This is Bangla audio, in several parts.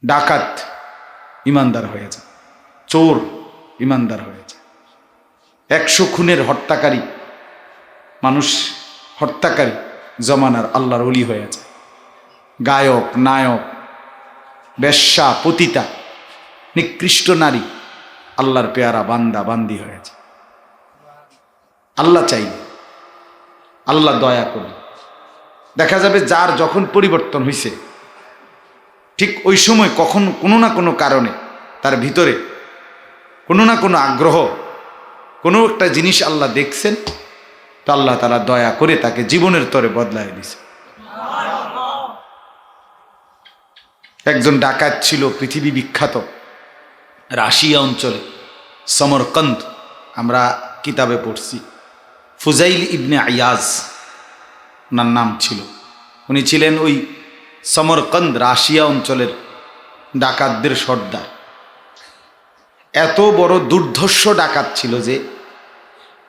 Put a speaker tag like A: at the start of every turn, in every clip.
A: ডাকাত ইমানদার হয়ে যায়, চোর ইমানদার হয়ে যায়, 100 খুনের হত্যাকারী মানুষ, হত্যাকারী জমানার আল্লাহর ওলি হয়ে যায়, গায়ক নায়ক বেশ্যা পতিতা নিকৃষ্ট নারী আল্লাহর পেয়ারা বান্দা বান্দি হয়ে যায়। আল্লাহ চাইলে, আল্লাহ দয়া করলে দেখা যাবে যার যখন পরিবর্তন হয়েছে ঠিক ওই সময় কখন কোনো না কোনো কারণে তার ভিতরে কোনো না কোনো আগ্রহ, কোনো একটা জিনিস আল্লাহ দেখছেন, তো আল্লাহ তাআলা দয়া করে তাকে জীবনের তরে বদলায় দিছে। একজন ডাকাত ছিল পৃথিবী বিখ্যাত, রাশিয়া অঞ্চলে, সমরকন্দ, আমরা কিতাবে পড়ছি, ফুজাইল ইবনে আয়াজ ওনার নাম ছিল। উনি ছিলেন ওই সমরকন্দ রাশিয়া অঞ্চলের ডাকাতদের সর্দার। এত বড় দুর্ধর্ষ ডাকাত ছিল যে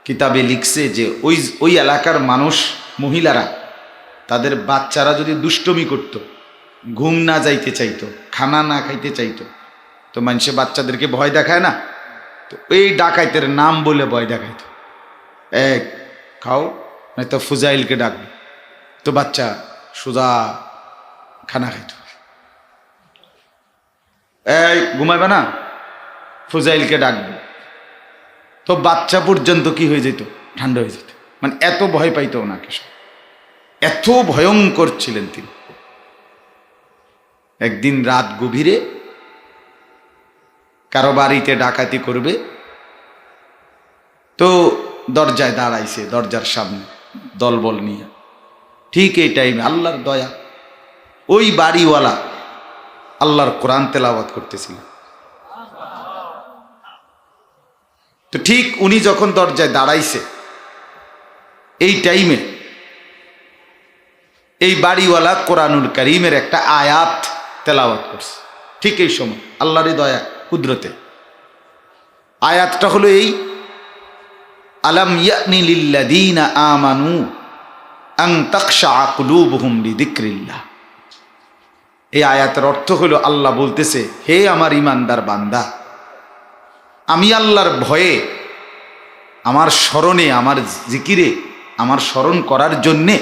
A: কিতাবে লিখছে যে ওই এলাকার মানুষ, মহিলারা, তাদের বাচ্চারা যদি দুষ্টমি করত, ঘুম না যাইতে চাইতো, খানা না খাইতে চাইতো, তো মানুষে বাচ্চাদেরকে ভয় দেখায় না, তো এই ডাকাইতের নাম বলে ভয় দেখাইতো, এক খাও নয়তো ফুজাইলকে ডাকবে, তো বাচ্চা সোজা খানা খাইতো। এই ঘুমাইবে না, ফুজাইলকে ডাকবে, তো বাচ্চা পর্যন্ত কি হয়ে যেত, ঠান্ডা হয়ে যেত। মানে এত ভয় পাইতো ওনাকে, এত ভয়ঙ্কর ছিলেন তিনি। একদিন রাত গভীরে কারো বাড়িতে ডাকাতি করবে, তো দরজায় দাঁড়াইছে, দরজার সামনে দলবল নিয়ে। ঠিক এই টাইমে আল্লাহর দয়া, ওই বাড়িওয়ালা আল্লাহর কোরআন তেলাওয়াত করতেছিল। তো ঠিক উনি যখন দরজায় দাঁড়াইছে, এই টাইমে এই বাড়িওয়ালা কোরআনুল কারীমের একটা আয়াত তেলাওয়াত করছে। ঠিক এই সময় আল্লাহরই দয়া কুদরতে আয়াতটা হলো এই, আলাম ইয়ানি লিল্লাযীনা আমানু আন তাখশা কুলুবুহুম লিযিকরিল্লাহ। এই আয়াতের অর্থ হলো, আল্লাহ বলতেছে, হে আমার ইমানদার বান্দা, আমি আল্লাহর ভয়ে, আমার স্মরণে, আমার জিকিরে, আমার স্মরণ করার জন্যে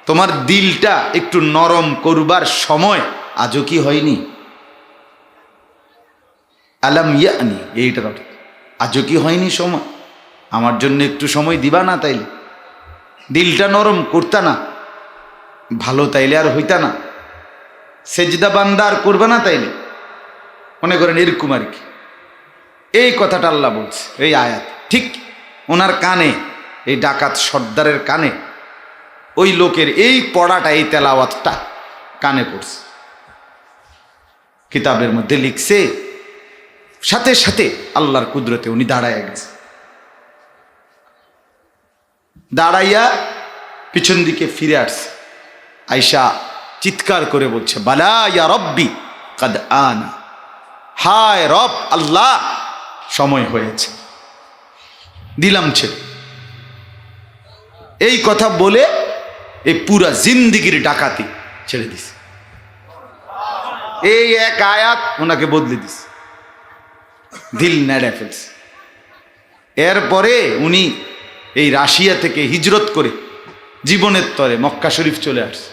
A: তোমার দিলটা একটু নরম করবার সময় আজও কি হয়নি? আলাম ইয়ানি, এইটার অর্থ আজও কি হয়নি সময়? আমার জন্য একটু সময় দিবা না? তাইলে দিলটা নরম করতা না, ভালো তাইলে আর হইতা না, সেজদা বান্দা আর করবে না, তাইলে মনে করেন এরকম আর কি। এই কথাটা আল্লাহ বলছে এই আয়াত। ঠিক ওনার কানে, এই ডাকাত সর্দারের কানে ওই লোকের এই পড়াটা, এই তেলাওয়াতটা কানে পড়ছে। কিতাবের মধ্যে লিখছে, সাথে সাথে আল্লাহর কুদরতে উনি দাঁড়ায় গেছে। দাঁড়াইয়া পিছন দিকে ফিরে আসছে, আয়সা চিৎকার করে বলছে, বালা ইয়া রব্বি কাদ আনা, হায় রব আল্লাহ, সময় হয়েছে, দিলাম ছেড়ে। এই কথা বলে এই পুরা জিন্দিগির ডাকাতি ছেড়ে দিছে। এই এক আয়াত ওনাকে বদলে দিছে, দিল নেড়ে ফেলছে। এরপরে উনি এই রাশিয়া থেকে হিজরত করে জীবনের তরে মক্কা শরীফ চলে আসছে।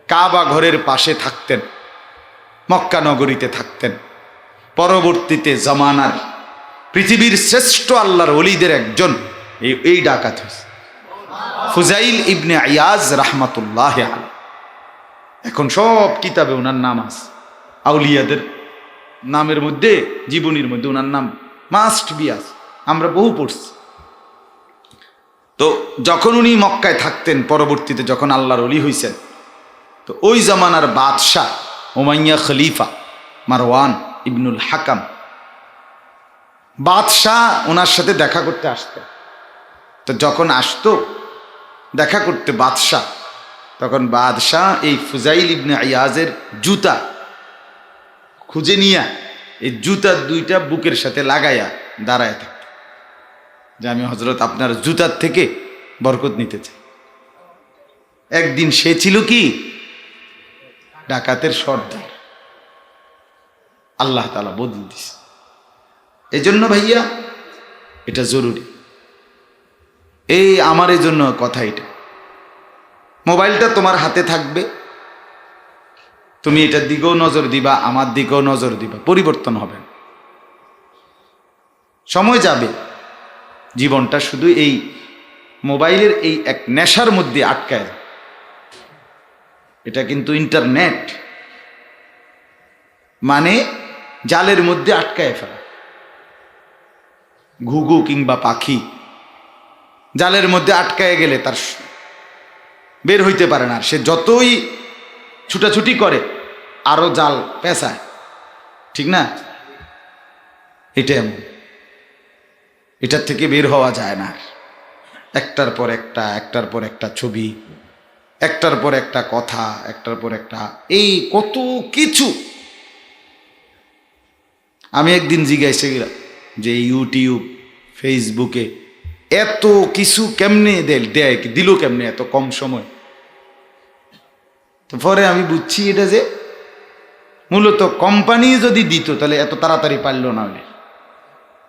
A: কাবা ঘরের পাশে থাকতেন, মক্কা নগরীতে থাকতেন। পরবর্তীতে জামানার পৃথিবীর শ্রেষ্ঠ আল্লাহর ওলিদের একজন এই ডাকাত হয়েছে, ফুজাইল ইবনে আয়াজ রাহমাতুল্লাহ আলাইহি। এখন সব কিতাবে ওনার নাম আছে, আউলিয়াদের নামের মধ্যে, জীবনীর মধ্যে ওনার নাম মাস্ট বি আছে, আমরা বহু পড়ছি। তো যখন উনি মক্কায় থাকতেন, পরবর্তীতে যখন আল্লাহর ওলি হয়েছেন, তো ওই জামানার বাদশাহ উমাইয়া খলিফা মারওয়ান ইবনুল হাকাম, বাদশাহ ওনার সাথে দেখা করতে আসতেন। তো যখন আসতো দেখা করতে বাদশাহ, তখন বাদশাহ এই ফুজাইল ইবনে আয়াজের জুতা খুঁজে নিয়ে এই জুতার দুইটা বুকের সাথে লাগাইয়া দাঁড়ায় থাকত, যে আমি হযরত আপনার জুতার থেকে বরকত নিতে চাই। একদিন সে ছিল কি ডাকাতের সর্দার, আল্লাহ তাআলা বদলে দিছে। এই জন্য ভাইয়া এটা জরুরি। এই আমার এই জন্য কথা, এটা মোবাইলটা তোমার হাতে থাকবে, তুমি এটার দিকেও নজর দিবা, আমার দিকেও নজর দিবা, পরিবর্তন হবে। সময় যাবে, জীবনটা শুধু এই মোবাইলের এই এক নেশার মধ্যে আটকায়। এটা কিন্তু ইন্টারনেট মানে জালের মধ্যে আটকায় ফেলা। ঘুঘু কিংবা পাখি জালের মধ্যে আটকায় গেলে তার বের হইতে পারে না, সে যতই ছুটাছুটি করে আরো জাল পেঁচায়, ঠিক না? এটা এমন, এটার থেকে বের হওয়া যায় না। একটার পর একটা, একটার পর একটা ছবি, একটার পর একটা কথা, একটার পর একটা এই কত কিছু। আমি একদিন জিজ্ঞাসা গেলাম যে ইউটিউব ফেসবুকে এত কিছু কেমনে দেয়, দিল কেমনে এত কম সময়? তো পরে আমি বুঝছি এটা যে মূলত কোম্পানি যদি দিত তাহলে এত তাড়াতাড়ি পারল না।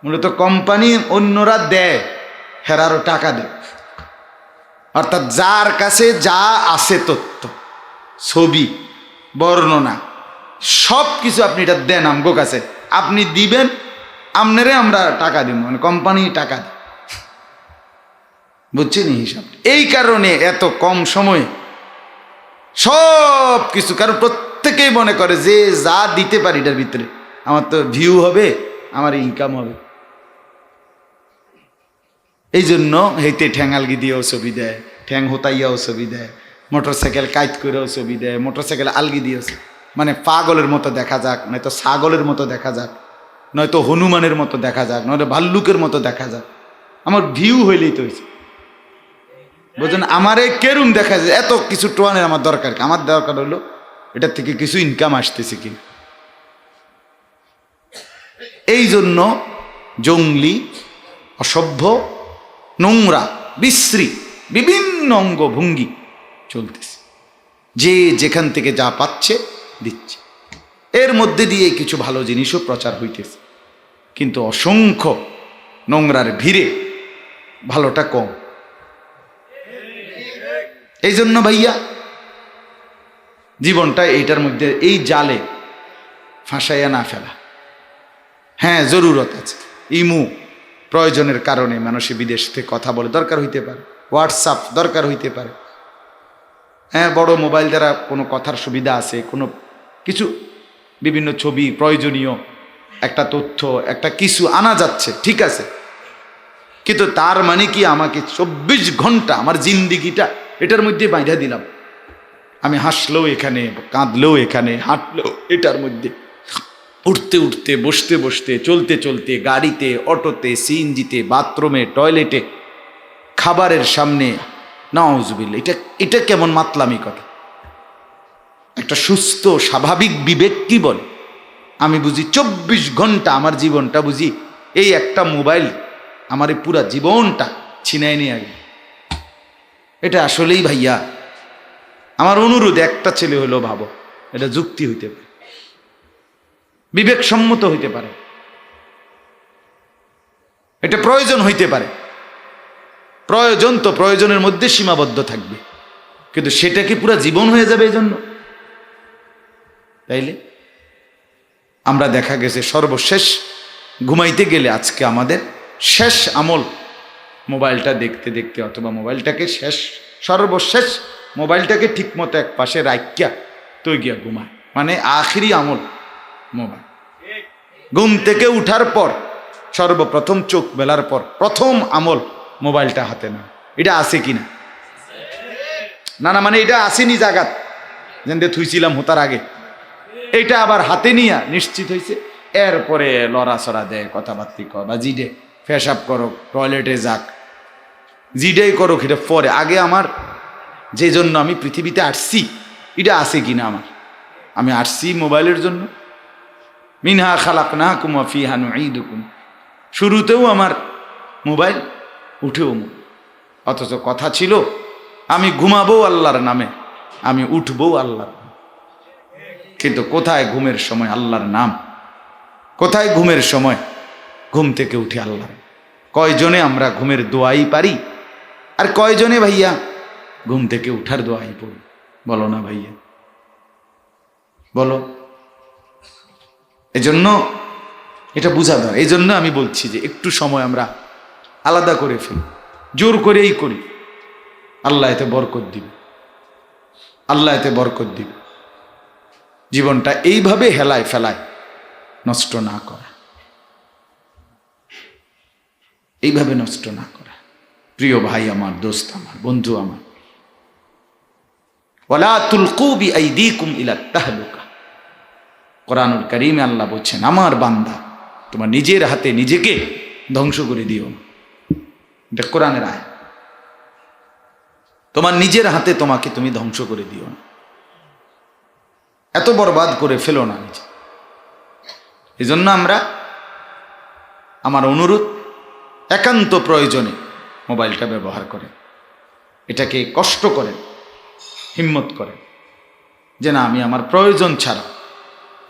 A: মূলত কোম্পানি অন্যরা দেয়, হেরারও টাকা দেয়। অর্থাৎ যার কাছে যা আছে তথ্য, ছবি, বর্ণনা, সব কিছু আপনি এটা দেন আমগো কাছে, আপনি দিবেন, আপনারে আমরা টাকা দিব, মানে কোম্পানি টাকা দেয়। বুঝছেন হিসাব? এই কারণে এত কম সময়ে সব কিছু, কারণ প্রত্যেকেই মনে করে যে যা দিতে পারি এটার ভিতরে আমার তো ভিউ হবে, আমার ইনকাম হবে। এই জন্য হেঁটে ঠ্যাং আলগি দিয়েও ছবি দেয়, ঠ্যাং হোতাইয়াও ছবি দেয়, মোটরসাইকেল কাইত করেও ছবি দেয়, মোটরসাইকেল আলগি দিয়েও, মানে পাগলের মতো দেখা যাক, নয়তো ছাগলের মতো দেখা যাক, নয়তো হনুমানের মতো দেখা যাক, নয়তো ভাল্লুকের মতো দেখা যাক। আমার ভিউ হইলেই তো হয়েছে, বুঝলেন? আমার এই কেরুম দেখা যায়, এত কিছু টোয়ানের আমার দরকার, আমার দরকার হলো এটার থেকে কিছু ইনকাম আসতেছে কিনা। এই জন্য জঙ্গলি, অসভ্য, নোংরা, বিশ্রী বিভিন্ন অঙ্গভঙ্গি চলতেছে, যে যেখান থেকে যা পাচ্ছে দিচ্ছে। এর মধ্যে দিয়ে কিছু ভালো জিনিসও প্রচার হইতেছে, কিন্তু অসংখ্য নোংরার ভিড়ে ভালোটা কম। এই জন্য ভাইয়া জীবনটা এইটার মধ্যে, এই জালে ফাঁসাইয়া না ফেলা। হ্যাঁ, জরুরত আছে, ইমু প্রয়োজনের কারণে মানুষে বিদেশ থেকে কথা বলে, দরকার হইতে পারে, হোয়াটসঅ্যাপ দরকার হইতে পারে, হ্যাঁ, বড় মোবাইল দ্বারা কোনো কথার সুবিধা আছে, কোনো কিছু বিভিন্ন ছবি, প্রয়োজনীয় একটা তথ্য, একটা কিছু আনা যাচ্ছে, ঠিক আছে। কিন্তু তার মানে কি আমাকে 24 ঘন্টা আমার জিন্দিগিটা এটার মধ্যে বাইধা দিলাম? আমি হাসলেও এখানে, কাঁদলেও এখানে, হাঁটলেও এটার মধ্যে, উঠতে উঠতে, বসতে বসতে, চলতে চলতে, গাড়িতে, অটোতে, সিএনজিতে, বাথরুমে, টয়লেটে, খাবারের সামনে, নাউজুবিল্লাহ। এটা কেমন মাতলামি কথা? একটা সুস্থ স্বাভাবিক বিবেক কি বলে? আমি বুঝি 24 ঘন্টা আমার জীবনটা বুঝি এই একটা মোবাইল আমার এই পুরা জীবনটা ছিনায় নিয়ে আগে। এটা আসলেই ভাইয়া আমার অনুরোধ, একটা ছেলে হলো ভাবো, এটা যুক্তি হইতে পারে, বিবেকসম্মত হইতে পারে, এটা প্রয়োজন হইতে পারে। প্রয়োজন তো প্রয়োজনের মধ্যে সীমাবদ্ধ থাকবে, কিন্তু সেটা কি পুরা জীবন হয়ে যাবে এই জন্য? তাইলে আমরা দেখা গেছে সর্বশেষ ঘুমাইতে গেলে আজকে আমাদের শেষ আমল মোবাইলটা দেখতে দেখতে, অথবা মোবাইলটাকে সর্বশেষ মোবাইলটাকে ঠিক মতো এক পাশে রাখিয়া তো গিয়া ঘুমায়, মানে আখিরি আমল মোবাইল। ঘুম থেকে উঠার পর সর্বপ্রথম চোখ বেলার পর প্রথম আমল মোবাইলটা হাতে না। এটা আছে কিনা? না না, মানে এটা আসেনি জাগাত যেন থুইছিলাম হতার আগে, এটা আবার হাতে নিয়া নিশ্চিত হয়েছে, এরপরে লড়াচড়া দেয়, কথাবার্তি কর, বা জিডে পেশাব করো, টয়লেটে যাক, জিডেই করো, এটা পরে। আগে আমার যে জন্য আমি পৃথিবীতে আসছি এটা আছে কিনা আমার, আমি আসছি মোবাইলের জন্য। মিনহা খালাকনাকুম ওয়া ফিহা নুঈদুকুম, শুরুতেও আমার মোবাইল, উঠেও মোবাইল। অথচ কথা ছিল আমি ঘুমাবো আল্লাহর নামে, আমি উঠবো আল্লাহর নামে। কিন্তু কোথায় ঘুমের সময় আল্লাহর নাম? কোথায় ঘুমের সময়? ঘুম থেকে উঠে আল্লাহ। কয়জনে আমরা ঘুমের দোয়াই পারি, আর কয়জনে ভাইয়া ঘুম থেকে উঠার দোয়াই পড়ি? বলো না ভাইয়া, বলো। এজন্য এটা বোঝা দরকার। এই জন্য আমি বলছি যে একটু সময় আমরা আলাদা করে ফেলি, জোর করেই করি। আল্লাহ এতে বরকত দিবে, আল্লাহ এতে বরকত দিবে। জীবনটা এইভাবে হেলায় ফেলায় নষ্ট না করা, এইভাবে নষ্ট না করা। প্রিয় ভাই আমার, দোস্ত আমার, বন্ধু আমার, ওয়ালা তুলকু বিআইদিকুম ইলা তাহলুকা। কোরআনুল কারীমে আল্লাহ বলছেন, আমার বান্দা তোমার নিজের হাতে নিজেকে ধ্বংস করে দিও না। এটা কোরআনের আয়াত। তোমার নিজের হাতে তোমাকে তুমি ধ্বংস করে দিও না, এত বরবাদ করে ফেলো না নিজে। এই জন্য আমরা, আমার অনুরোধ, একান্ত প্রয়োজনে মোবাইলটা ব্যবহার করেন, এটাকে কষ্ট করেন, হিম্মত করেন যে না, আমি আমার প্রয়োজন ছাড়া,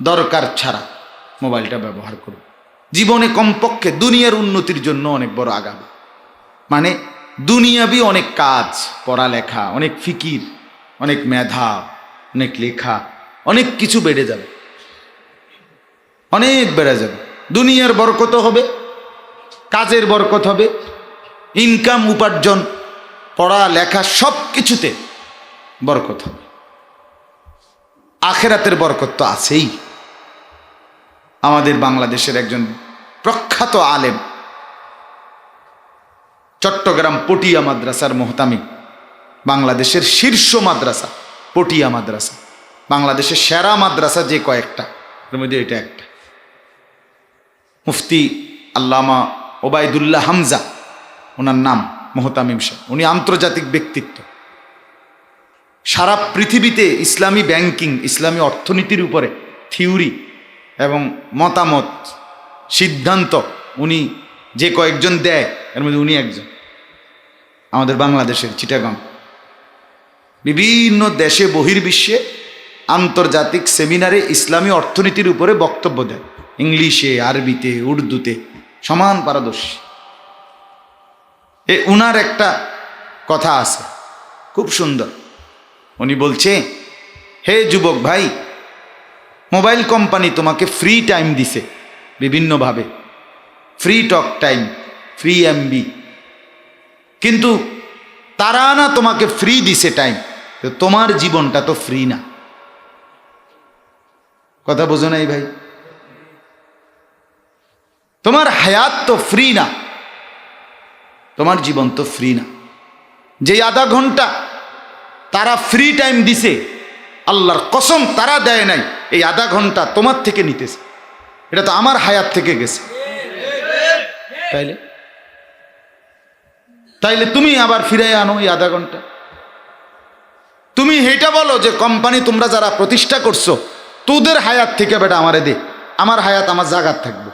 A: দরকার ছাড়া মোবাইলটা ব্যবহার করব। জীবনে কমপক্ষে দুনিয়ার উন্নতির জন্য অনেক বড় আগাবে, মানে দুনিয়াবি অনেক কাজ, পড়ালেখা, অনেক ফিকির, অনেক মেধা, অনেক লেখা, অনেক কিছু বেড়ে যাবে, অনেক বেড়ে যাবে। দুনিয়ার বরকত হবে, কাজের বরকত হবে, ইনকাম, উপার্জন, পড়া লেখা সব কিছুতে বরকত হবে। আখেরাতের বরকত তো আছেই। আমাদের বাংলাদেশের একজন প্রখ্যাত আলেম, চট্টগ্রাম পটিয়া মাদ্রাসার মোহতামিম, বাংলাদেশের শীর্ষ মাদ্রাসা পটিয়া মাদ্রাসা, বাংলাদেশের সেরা মাদ্রাসা যে কয়েকটা, এর মধ্যে এটা একটা। মুফতি আল্লামা ওবায়দুল্লাহ হামজা ওনার নাম, মোহতামিম সাহেব। উনি আন্তর্জাতিক ব্যক্তিত্ব। সারা পৃথিবীতে ইসলামী ব্যাংকিং, ইসলামী অর্থনীতির উপরে থিওরি এবং মতামত, সিদ্ধান্ত উনি যে কয়েকজন দেয়, এর মধ্যে উনি একজন। আমাদের বাংলাদেশের চিটাগাং, বিভিন্ন দেশে বহির্বিশ্বে আন্তর্জাতিক সেমিনারে ইসলামী অর্থনীতির উপরে বক্তব্য দেয়, ইংলিশে, আরবিতে, উর্দুতে, সমান পারদর্শী। উনার একটা কথা আছে খুব সুন্দর। উনি বলছে, হে যুবক ভাই, মোবাইল কোম্পানি তোমাকে ফ্রি টাইম দিছে বিভিন্নভাবে, free talk time, free MB, কিন্তু তারা না তোমাকে ফ্রি দিছে টাইম, তোমার জীবনটা তো ফ্রি না। কথা বোঝো নাই ভাই? তোমার হায়াত তো ফ্রি না, তোমার জীবন তো ফ্রি না। যে আধা ঘন্টা তারা ফ্রি টাইম দিছে, আল্লাহর কসম তারা দেয় নাই, এই আধা ঘন্টা তোমার থেকে নিতেছে, এটা তো আমার হায়াত থেকে গেছে। তাইলে তুমি আবার ফিরে আনো এই আধা ঘন্টা। তুমি এটা বলো যে কোম্পানি তোমরা যারা প্রতিষ্ঠা করছো, তোদের হায়াত থেকে বেটা আমারে দে, আমার হায়াত আমার জায়গার থাকবো।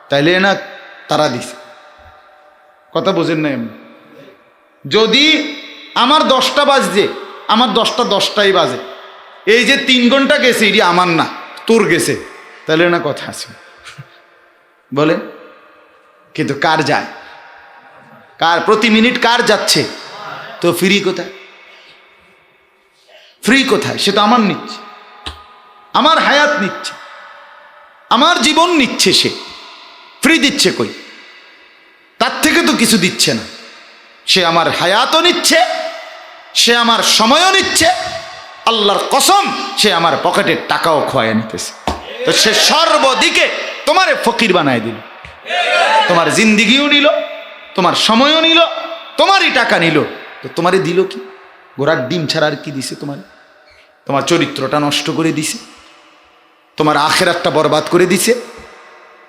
A: তাইলে না তারা দিছে। কথা বোঝেন না? এমনি যদি আমার 10টা বাজছে, আমার 10টা 10টাই বাজে, এই যে 3 ঘন্টা গেছে এটি আমার না, তোর গেছে, তাহলে না কথা আছে বলে। কিন্তু কার যায়? কার প্রতি মিনিট কার যাচ্ছে? তো ফ্রি কোথায়? ফ্রি কোথায়? সে তো আমার নিচ্ছে, আমার হায়াত নিচ্ছে, আমার জীবন নিচ্ছে। সে ফ্রি দিচ্ছে কই? তার থেকে তো কিছু দিচ্ছে না। সে আমার হায়াতও নিচ্ছে, সে আমার সময়ও নিচ্ছে, আল্লাহর কসম সে আমার পকেটের টাকাও খোয়ায় নিতেছে। তো সে সর্বদিকে তোমারে ফকির বানায় দিল, তোমার জিন্দিগিও নিল, তোমার সময়ও নিল, তোমারই টাকা নিল। তো তোমারে দিল কি? ঘোড়ার ডিম ছাড়া আর কি দিছে তোমার? তোমার চরিত্রটা নষ্ট করে দিছে, তোমার আখেরাতটা বরবাদ করে দিছে,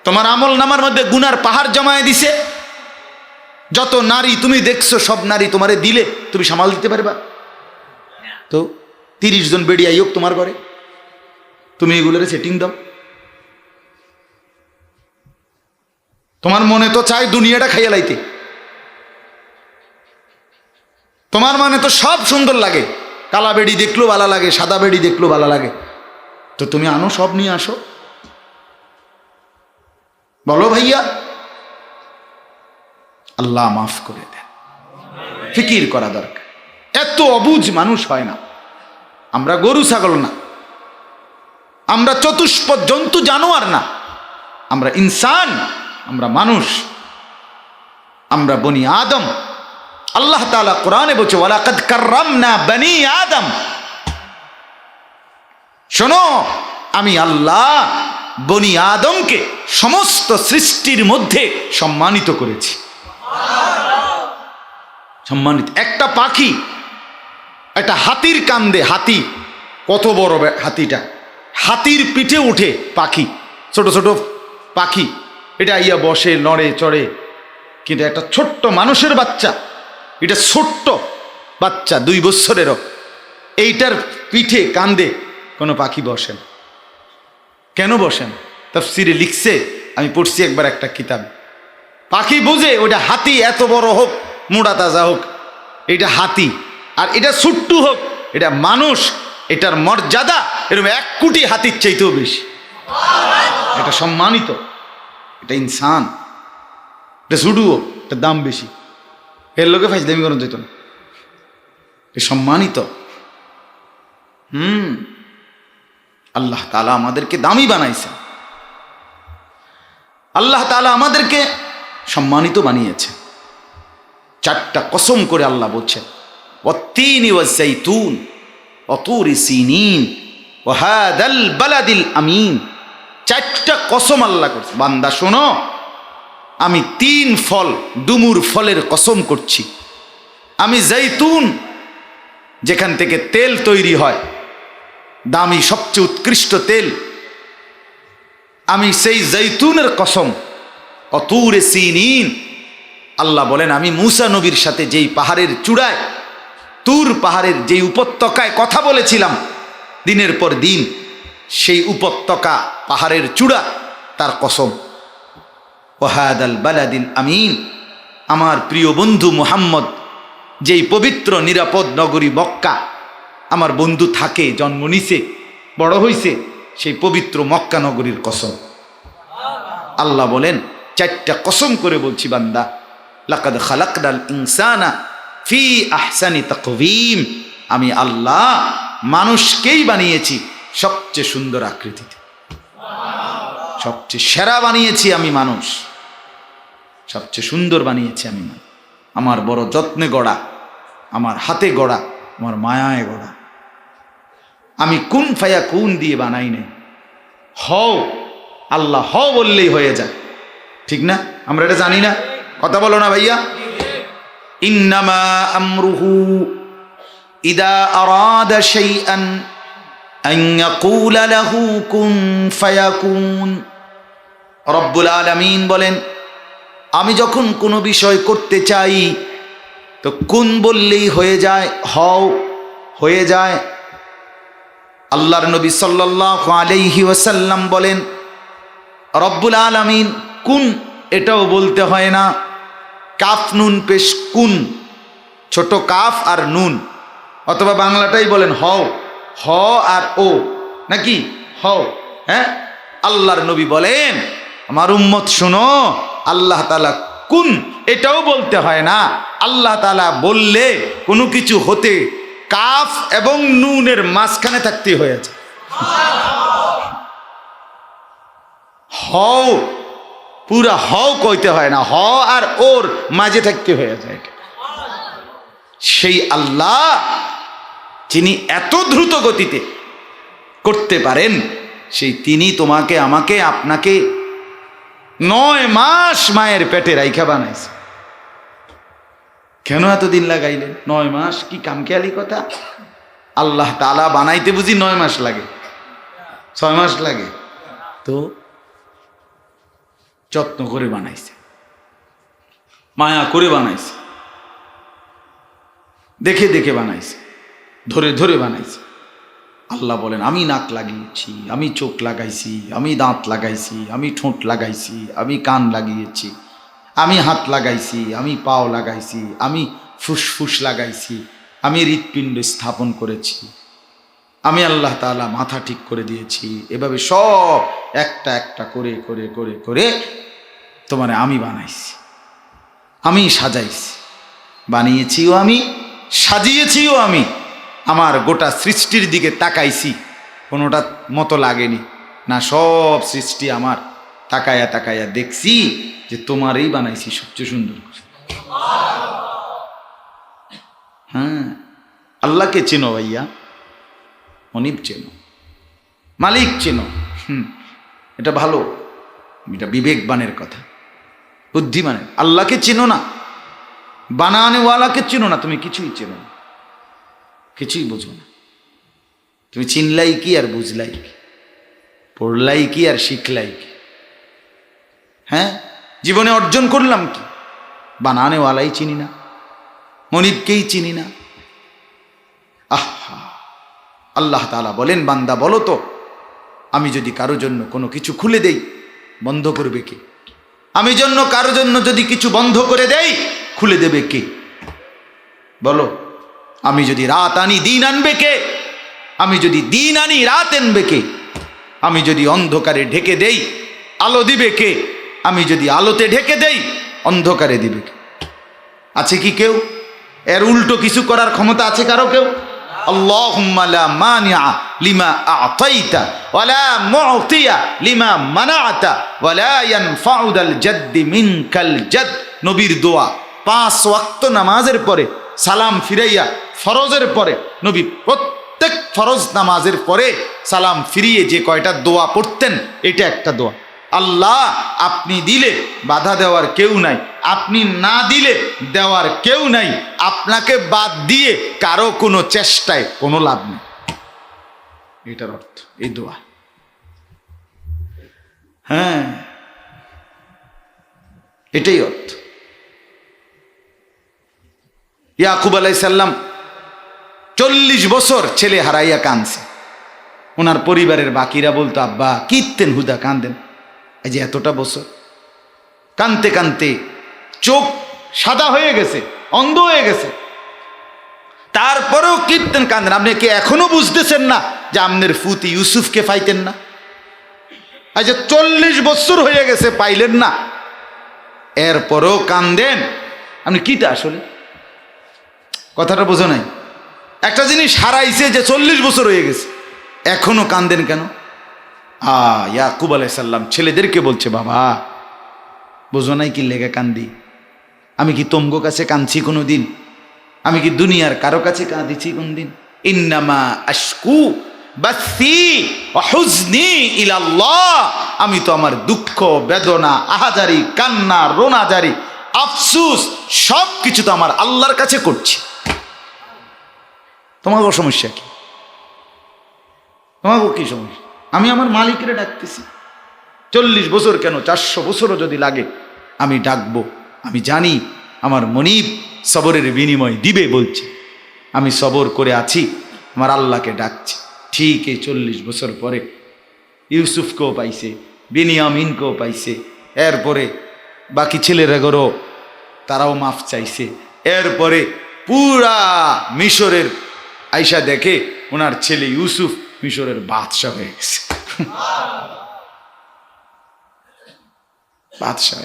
A: তোমার আমল নামার মধ্যে গুনার পাহাড় জমায়ে দিছে। যত নারী তুমি দেখছো, সব নারী তোমারে দিলে তুমি সামাল দিতে পারবা? তো 30 জন বেড়ি আইয়োক তোমার ঘরে, তুমি এগুলোরে সেটিং দাও। তোমার মনে তো চাই দুনিয়াটা খাইয়া লাইতে, তোমার মানে তো সব সুন্দর লাগে, কালা বেড়ি দেখলেও ভালো লাগে, সাদা বেড়ি দেখলেও ভালো লাগে। তো তুমি আনো, সব নিয়ে আসো। বলো ভাইয়া, আল্লাহ মাফ করে দেন। ফিকির করা দরকার। এত অবুঝ মানুষ হয় না। আমরা গরু ছাগল না, আমরা চতুষ্পদ জন্তু জানোয়ার না, আমরা ইনসান, আমরা মানুষ, আমরা বনি আদম। আল্লাহ তাআলা কোরআনে বলছে ওয়ালাকাদ কাররামনা বনি আদম। শোনো, আমি আল্লাহ বনি আদমকে সমস্ত সৃষ্টির মধ্যে সম্মানিত করেছি। সম্মানিত। একটা পাখি, একটা হাতির কান্দে, হাতি কত বড় হাতিটা, হাতির পিঠে উঠে পাখি, ছোট ছোট পাখি, এটা ইয়া বসে, নড়ে চড়ে। কিন্তু একটা ছোট্ট মানুষের বাচ্চা, এটা ছোট্ট বাচ্চা 2 বছরেরও, এইটার পিঠে কান্দে কোনো পাখি বসেন। কেন বসেন? তাফসীরে লিখছে, আমি পড়ছি একবার একটা কিতাব। পাখি বুঝে ওটা হাতি, এত বড় হোক, মোটা তাজা হোক, এটা হাতি, আর এটা ছোট্ট হোক, এটা মানুষ, এটার মর্যাদা এরকম 1 কোটি হাতির চাইতেও বেশি। এটা সম্মানিত, এটা ইনসান। এটা ছুটুও, এটার দাম বেশি, এর লোকে ফাইজলামি করা যেত না। এটা সম্মানিত। আল্লাহ তাআলা আমাদেরকে দামি বানাইছেন, আল্লাহ তাআলা আমাদেরকে সম্মানিত বানিয়েছে। 4টা কসম করে আল্লাহ বলছেন, ওয়াত্তিনি ওয়াজ্জাইতুন ওয়া তুরি সিনিন ওয়া হাদাল বালাদিল আমিন। 4টা কসম আল্লাহ করছে। বান্দা শোনো, আমি 3 ফল, ডুমুর ফলের কসম করছি। আমি জৈতুন, যেখান থেকে তেল তৈরি হয়, দামি সবচেয়ে উৎকৃষ্ট তেল, আমি সেই জৈতুনের কসম। অতুরে সিনিন, আল্লাহ বলেন আমি মূসা নবীর সাথে যেই পাহাড়ের চূড়ায়, তুর পাহাড়ের যেই উপত্যকায় কথা বলেছিলাম দিনের পর দিন, সেই উপত্যকা পাহাড়ের চূড়া, তার কসম। ওয়াহাদাল বালাদিল আমিন, আমার প্রিয় বন্ধু মুহাম্মদ যেই পবিত্র নিরাপদ নগরী মক্কা, আমার বন্ধু থাকে, জন্ম নিছে, বড় হইছে, সেই পবিত্র মক্কা নগরীর কসম। আল্লাহ বলেন 4টা কসম করে বলছি বান্দা, লাকাদ খালাকনাল ইনসানা ফি আহসানি তাকওয়িম। আমি আল্লাহ মানুষকেই বানিয়েছি সবচেয়ে সুন্দর আকৃতিতে, সবচেয়ে সেরা বানিয়েছি আমি মানুষ, সবচেয়ে সুন্দর বানিয়েছি আমি। আমার বড় যত্নে গড়া, আমার হাতে গড়া, আমার মায়ায় গড়া। আমি কুন ফায়া কুন দিয়ে বানাই নাই। হও, আল্লাহ হও বললেই হয়ে যায়, ঠিক না? আমরা এটা জানি না? কথা বলো না ভাইয়া। ইন্নামা আমরুহু ইদা আরাদা শাইআন আন ইয়াকুলা লাহু কুন ফায়াকুন। রব্বুল আলামিন বলেন, আমি যখন কোনো বিষয় করতে চাই তো কুন বললেই হয়ে যায়, হও হয়ে যায়। আল্লাহর নবী সাল্লাল্লাহু আলাইহি ওয়াসাল্লাম বলেন, রব্বুল আলামিন কুন এটাও বলতে হয় না, কাফ নুন পেশ কুন, ছোট কাফ আর নুন, অথবা বাংলাটাই বলেন হও, হ আর ও, নাকি হও। হ্যাঁ, আল্লাহর নবী বলেন, আমার উম্মত শোনো, আল্লাহ তাআলা কুন এটাও বলতে হয় না। আল্লাহ তাআলা বললে কোনো কিছু হতে কাফ এবং নুনের মাঝখানে থাকতে হয়েছে। হও, পুরা হও কইতে হয় না, হ আর ওর মাঝে থাকতে হয়ে যায়। সেই আল্লাহ যিনি এত দ্রুত গতিতে করতে পারেন, সেই তিনি তোমাকে, আমাকে, আপনাকে 9 মাস মায়ের পেটে রাইখা বানাইছে। কেন এতদিন লাগাইলেন? 9 মাস কি কামখেয়ালি কথা? আল্লাহ তাআলা বানাইতে বুঝি 9 মাস লাগে? 6 মাস লাগে? তো যত্ন করে বানাইছে, মায়া করে বানাইছে, দেখে দেখে বানাইছে, ধরে ধরে বানাইছে। আল্লাহ বলেন, আমি নাক লাগিয়েছি, আমি চোখ লাগাইছি, আমি দাঁত লাগাইছি, আমি ঠোঁট লাগাইছি, আমি কান লাগিয়েছি, আমি হাত লাগাইছি, আমি পাও লাগাইছি, আমি ফুসফুস লাগাইছি, আমি হৃৎপিণ্ড স্থাপন করেছি, আমি আল্লাহ তাআলা মাথা ঠিক করে দিয়েছি। এভাবে সব একটা একটা করে করে করে করে তোমারে আমি বানাইছি, আমি সাজাইছি, বানিয়েছিও আমি, সাজিয়েছিও আমি। আমার গোটা সৃষ্টির দিকে তাকাইছি, কোনোটা মতো লাগেনি না, সব সৃষ্টি আমার তাকায়া তাকায়া দেখছি যে তোমারই বানাইছি সবচেয়ে সুন্দর করে। হ্যাঁ, আল্লাহকে চেনো ভাইয়া, মনিব চেনো, মালিক চেনো। এটা ভালো, এটা বিবেকবানের কথা, বুদ্ধিমানের। আল্লাহকে চেনো না, বানানেওয়ালাকে চেনো না, তুমি কিছুই চেনো না, কিছুই বুঝো না। তুমি চিনলাই কি আর বুঝলাই কি, পড়লাই কি আর শিখলাই কি? হ্যাঁ, জীবনে অর্জন করলাম কি? বানানেওয়ালাই চিনি না, মনিবকেই চিনি না। আহা, আল্লাহ তাআলা বলেন, বান্দা বলো তো, আমি যদি কারো জন্য কোনো কিছু খুলে দেই, বন্ধ করবে কে? আমি কারো জন্য যদি কিছু বন্ধ করে দেই, খুলে দেবে কে? বলো। আমি যদি রাত আনি, দিন আনবে কে? আমি যদি দিন আনি, রাত আনবে কে? আমি যদি অন্ধকারে ঢেকে দেই, আলো দিবে কে? আমি যদি আলোতে ঢেকে দেই, অন্ধকারে দিবে কে? আছে কি কেউ? এর উল্টো কিছু করার ক্ষমতা আছে কারো কেউ? আল্লাহুম্মা লা মানিআ লিমা আ'তাইতা ওয়া লা মু'তিয়া লিমা মানা'তা ওয়া লা ইয়ানফা'ু যাল জাদ্দি মিনকাল জাদ। নবীর দোয়া 5 ওয়াক্ত নামাজের পরে সালাম ফিরাইয়া, ফরজের পরে নবী প্রত্যেক ফরজ নামাজের পরে সালাম ফিরিয়ে যে কয়টা দোয়া পড়তেন, এটা একটা দোয়া। আল্লাহ, আপনি দিলে বাধা দেওয়ার কেউ নাই, আপনি না দিলে দেওয়ার কেউ নাই, আপনাকে বাদ দিয়ে কারো কোনো চেষ্টায় কোনো লাভ নেই। এটার অর্থ এই দোয়া। হ্যাঁ, এটাই অর্থ। ইয়াকুব আলাইহিস সালাম 40 বছর ছেলে হারাইয়া কাঁদছে। ওনার পরিবারের বাকিরা বলতো, আব্বা কীর্তেন হুদা কাঁদেন, এই যে এতটা বছর কানতে কানতে চোখ সাদা হয়ে গেছে, অন্ধ হয়ে গেছে, তারপরেও কীর্তেন কাঁদেন। আপনি কি এখনো বুঝতেছেন না যে আপনার ফুত ইউসুফকে পাইতেন না? এই যে 40 বছর হয়ে গেছে পাইলেন না, এরপরেও কান্দেন। আপনি কিটা আসলে কথাটা বোঝো নাই? একটা জিনিস হারাইছে যে 40 বছর হয়ে গেছে, এখনো কান্দেন কেন? ইয়াকুব আলাইহিস সালাম ছেলেদেরকে বলছে, বাবা বোঝো নাই কি লেগে কান্দি? আমি কি তোমগো কাছে কাঁদছি কোনো দিন? আমি কি দুনিয়ার কারো কাছে কাঁদিছি কোন দিন? ইন্নামা আশকু বাসি ওয়া হুজনি ইলাল্লাহ। আমি তো আমার দুঃখ, বেদনা, আহাজারি, কান্না, রোনাজারি, আফসুস সব কিছু তো আমার আল্লাহর কাছে করছি। তোমার সমস্যা কি? তোমার কি সমস্যা? আমি আমার মালিকরে ডাকতেছি। 40 বছর কেন, 400 বছরও যদি লাগে আমি ডাকবো। আমি জানি আমার মনিব সবরের বিনিময় দিবে বলছে, আমি সবর করে আছি, আমার আল্লাহকে ডাকছি। ঠিক এই 40 বছর পরে ইউসুফকেও পাইছে, বিনিয়ামিনকেও পাইছে, এরপরে বাকি ছেলেরাগরও তারাও মাফ চাইছে। এরপরে পুরা মিশরের আইসা দেখে ওনার ছেলে ইউসুফ মিশরের বাদশাহ হয়ে গেছে। বাদশাহ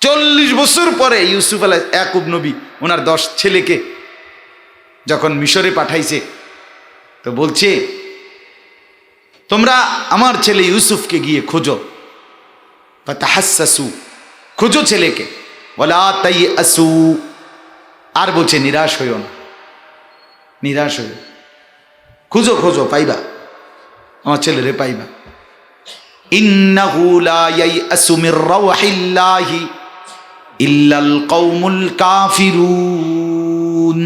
A: 40 বছর পরে ইউসুফ ইয়াকুব নবী ওনার 10 ছেলেকে যখন মিশরে পাঠাইছে, তো বলছে, তোমরা আমার ছেলে ইউসুফকে গিয়ে খোঁজো, ফাতাহাসসু, খোঁজো ছেলেকে, ওয়ালা তাইয়াসু, আর বলছে নিরাশ হইও না, নিরাশ হইও, খুঁজো খোঁজো, পাইবা, আমার ছেলেরে পাইবা। ইন্নাহু লা ইয়াইআসু মির রাউহিল্লাহি ইল্লাল কওমুল কাফিরুন।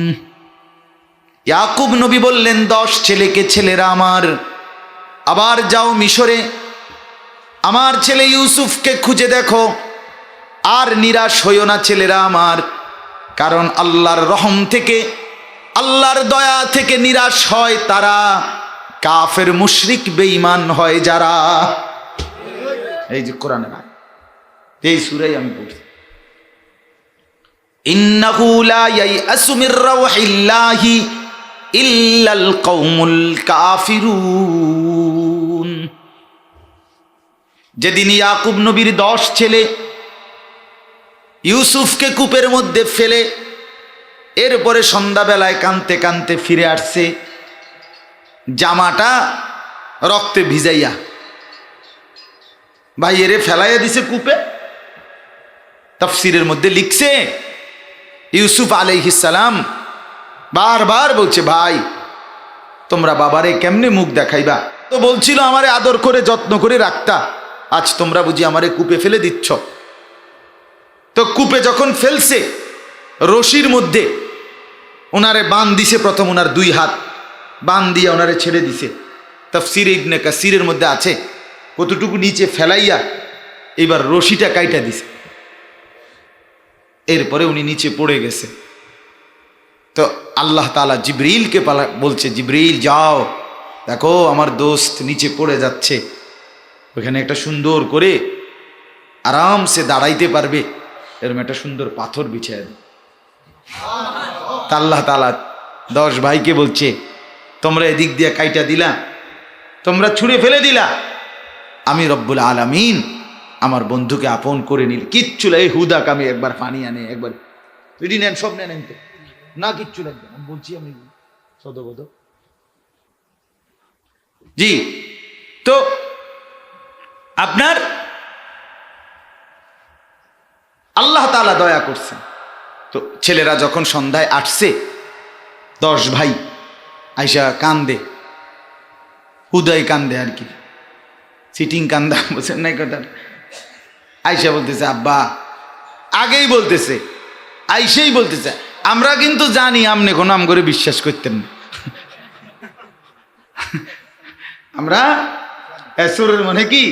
A: ইয়াকুব নবী বললেন 10 ছেলেকে, ছেলেরা আমার, আবার যাও মিশরে, আমার ছেলে ইউসুফকে খুঁজে দেখো, আর নিরাশ হইও না ছেলেরা আমার, কারণ আল্লাহর রহম থেকে, আল্লাহর দয়া থেকে নিরাশ হয় তারা, কাফের মুশরিক বেঈমান হয় যারা। এই যে কোরআনের আয়াত, এই সূরায় আমি পড়ছি, ইন্নাহু লা ইয়াইআসু মির রাউহিল্লাহি ইল্লাল কওমুল কাফিরুন। যেদিন ইয়াকুব নবীর 10 ছেলে ইউসুফকে কূপের মধ্যে ফেলে এরপরে সন্ধ্যাবেলায় কাঁদতে কাঁদতে ফিরে আসছে, জামাটা রক্তে ভিজাইয়া ভাইয়েরে ফেলাইয়া দিছে কূপে। তাফসীরের মধ্যে লিখছে ইউসুফ আলাইহিস সালাম বারবার বলছে, ভাই তোমরা বাবারে কেমনে মুখ দেখাইবা? তো বলছিল আমারে আদর করে যত্ন করে রাখতা, আজ তোমরা বুঝি আমারে কূপে ফেলে দিচ্ছ। তো কূপে যখন ফেলছে, রশির মধ্যে ওনারে বান দিছে, প্রথম ওনার 2 হাত বান দিয়ে ওনারে ছেড়ে দিছে। তাফসীর ইবনে কাসিরের মধ্যে আছে কতটুকু নিচে ফেলাইয়া এবার রশিটা কাইটা দিছে, এরপরে উনি নিচে পড়ে গেছে। তো আল্লাহ তাআলা জিবরিলকে বলছে, জিবরিল যাও দেখো আমার দোস্ত নিচে পড়ে যাচ্ছে, ওখানে একটা সুন্দর করে আরামসে দাঁড়াইতে পারবে এরকম একটা সুন্দর পাথর বিছিয়ে দেয়। আল্লাহ তাআলা 10 ভাইকে বলছে, তোমরা এদিক দিয়ে কাইটা দিলা, তোমরা ছুঁড়ে ফেলে দিলা, আমি রব্বুল আলামিন আমার বন্ধুকে আপন করে নিল। কিচ্ছু এই হুদা কামে একবার পানি আনে, একবার রেডি নেন, সব নেন তো না, কিচ্ছু লাগবে না, বলছি আমি সদবদ। জি, তো আপনার আল্লাহ তাআলা দয়া করছেন। তো ছেলেরা যখন সন্ধ্যায় আসছে, 10 ভাই আইসা কান্দে, হুদাই কান্দে আর কি, সিটিং কান্দা বলছেন নাই কথা। আইসা বলতেছে, আব্বা, আগেই বলতেছে, আইসেই বলতেছে, আমরা কিন্তু জানি আমনে কোনো আম করে বিশ্বাস করতেন না, আমরা এসরের মানে কি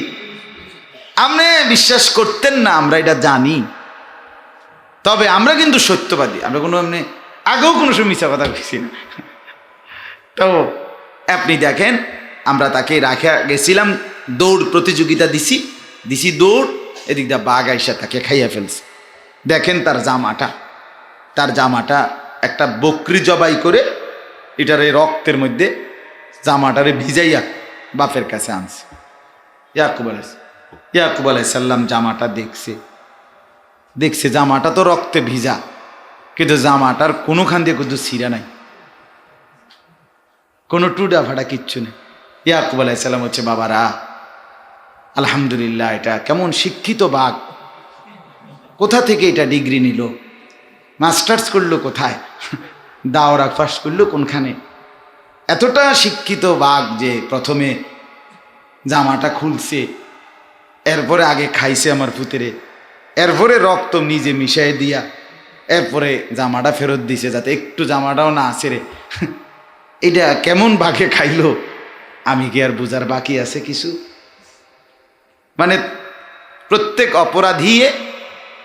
A: আমনে বিশ্বাস করতেন না, আমরা এটা জানি, তবে আমরা কিন্তু সত্যবাদী, আমরা কোনো এমনি আগেও কোনো সময় মিথ্যা কথা বলছি না। তো আপনি দেখেন, আমরা তাকে রাখা গেছিলাম, দৌড় প্রতিযোগিতা দিছি দৌড়, এদিক দিয়ে বাঘ আইসা তাকে খাইয়া ফেলছে। দেখেন তার জামাটা একটা বকরি জবাই করে এটার এই রক্তের মধ্যে জামাটারে ভিজাইয়া বাপের কাছে আনছে। ইয়াকুব আলাইহিস সালাম জামাটা দেখছে জামাটা তো রক্তে ভিজা, কিন্তু জামাটার কোনোখান দিয়ে কিন্তু ছিঁড়া নাই, কোনো টুডা ফাটা কিচ্ছু নেই। ইয়াকুব আলাইহিস সালাম হচ্ছে, বাবারা আলহামদুলিল্লাহ, এটা কেমন শিক্ষিত বাঘ, কোথা থেকে এটা ডিগ্রি নিল, মাস্টার্স করলো কোথায়, দাওরা পাস করলো কোনখানে, এতটা শিক্ষিত বাঘ যে প্রথমে জামাটা খুলছে, এরপরে আগে খাইছে আমার পুতেরে, এরপরে রক্ত নিজে মিশাই দিয়া এরপরে জামাটা ফেরত দিছে যাতে একটু জামাটাও না আসে রে। এটা কেমন বাঘে খাইলো, আমি কি আর বুঝার বাকি আছে কিছু? মানে প্রত্যেক অপরাধী,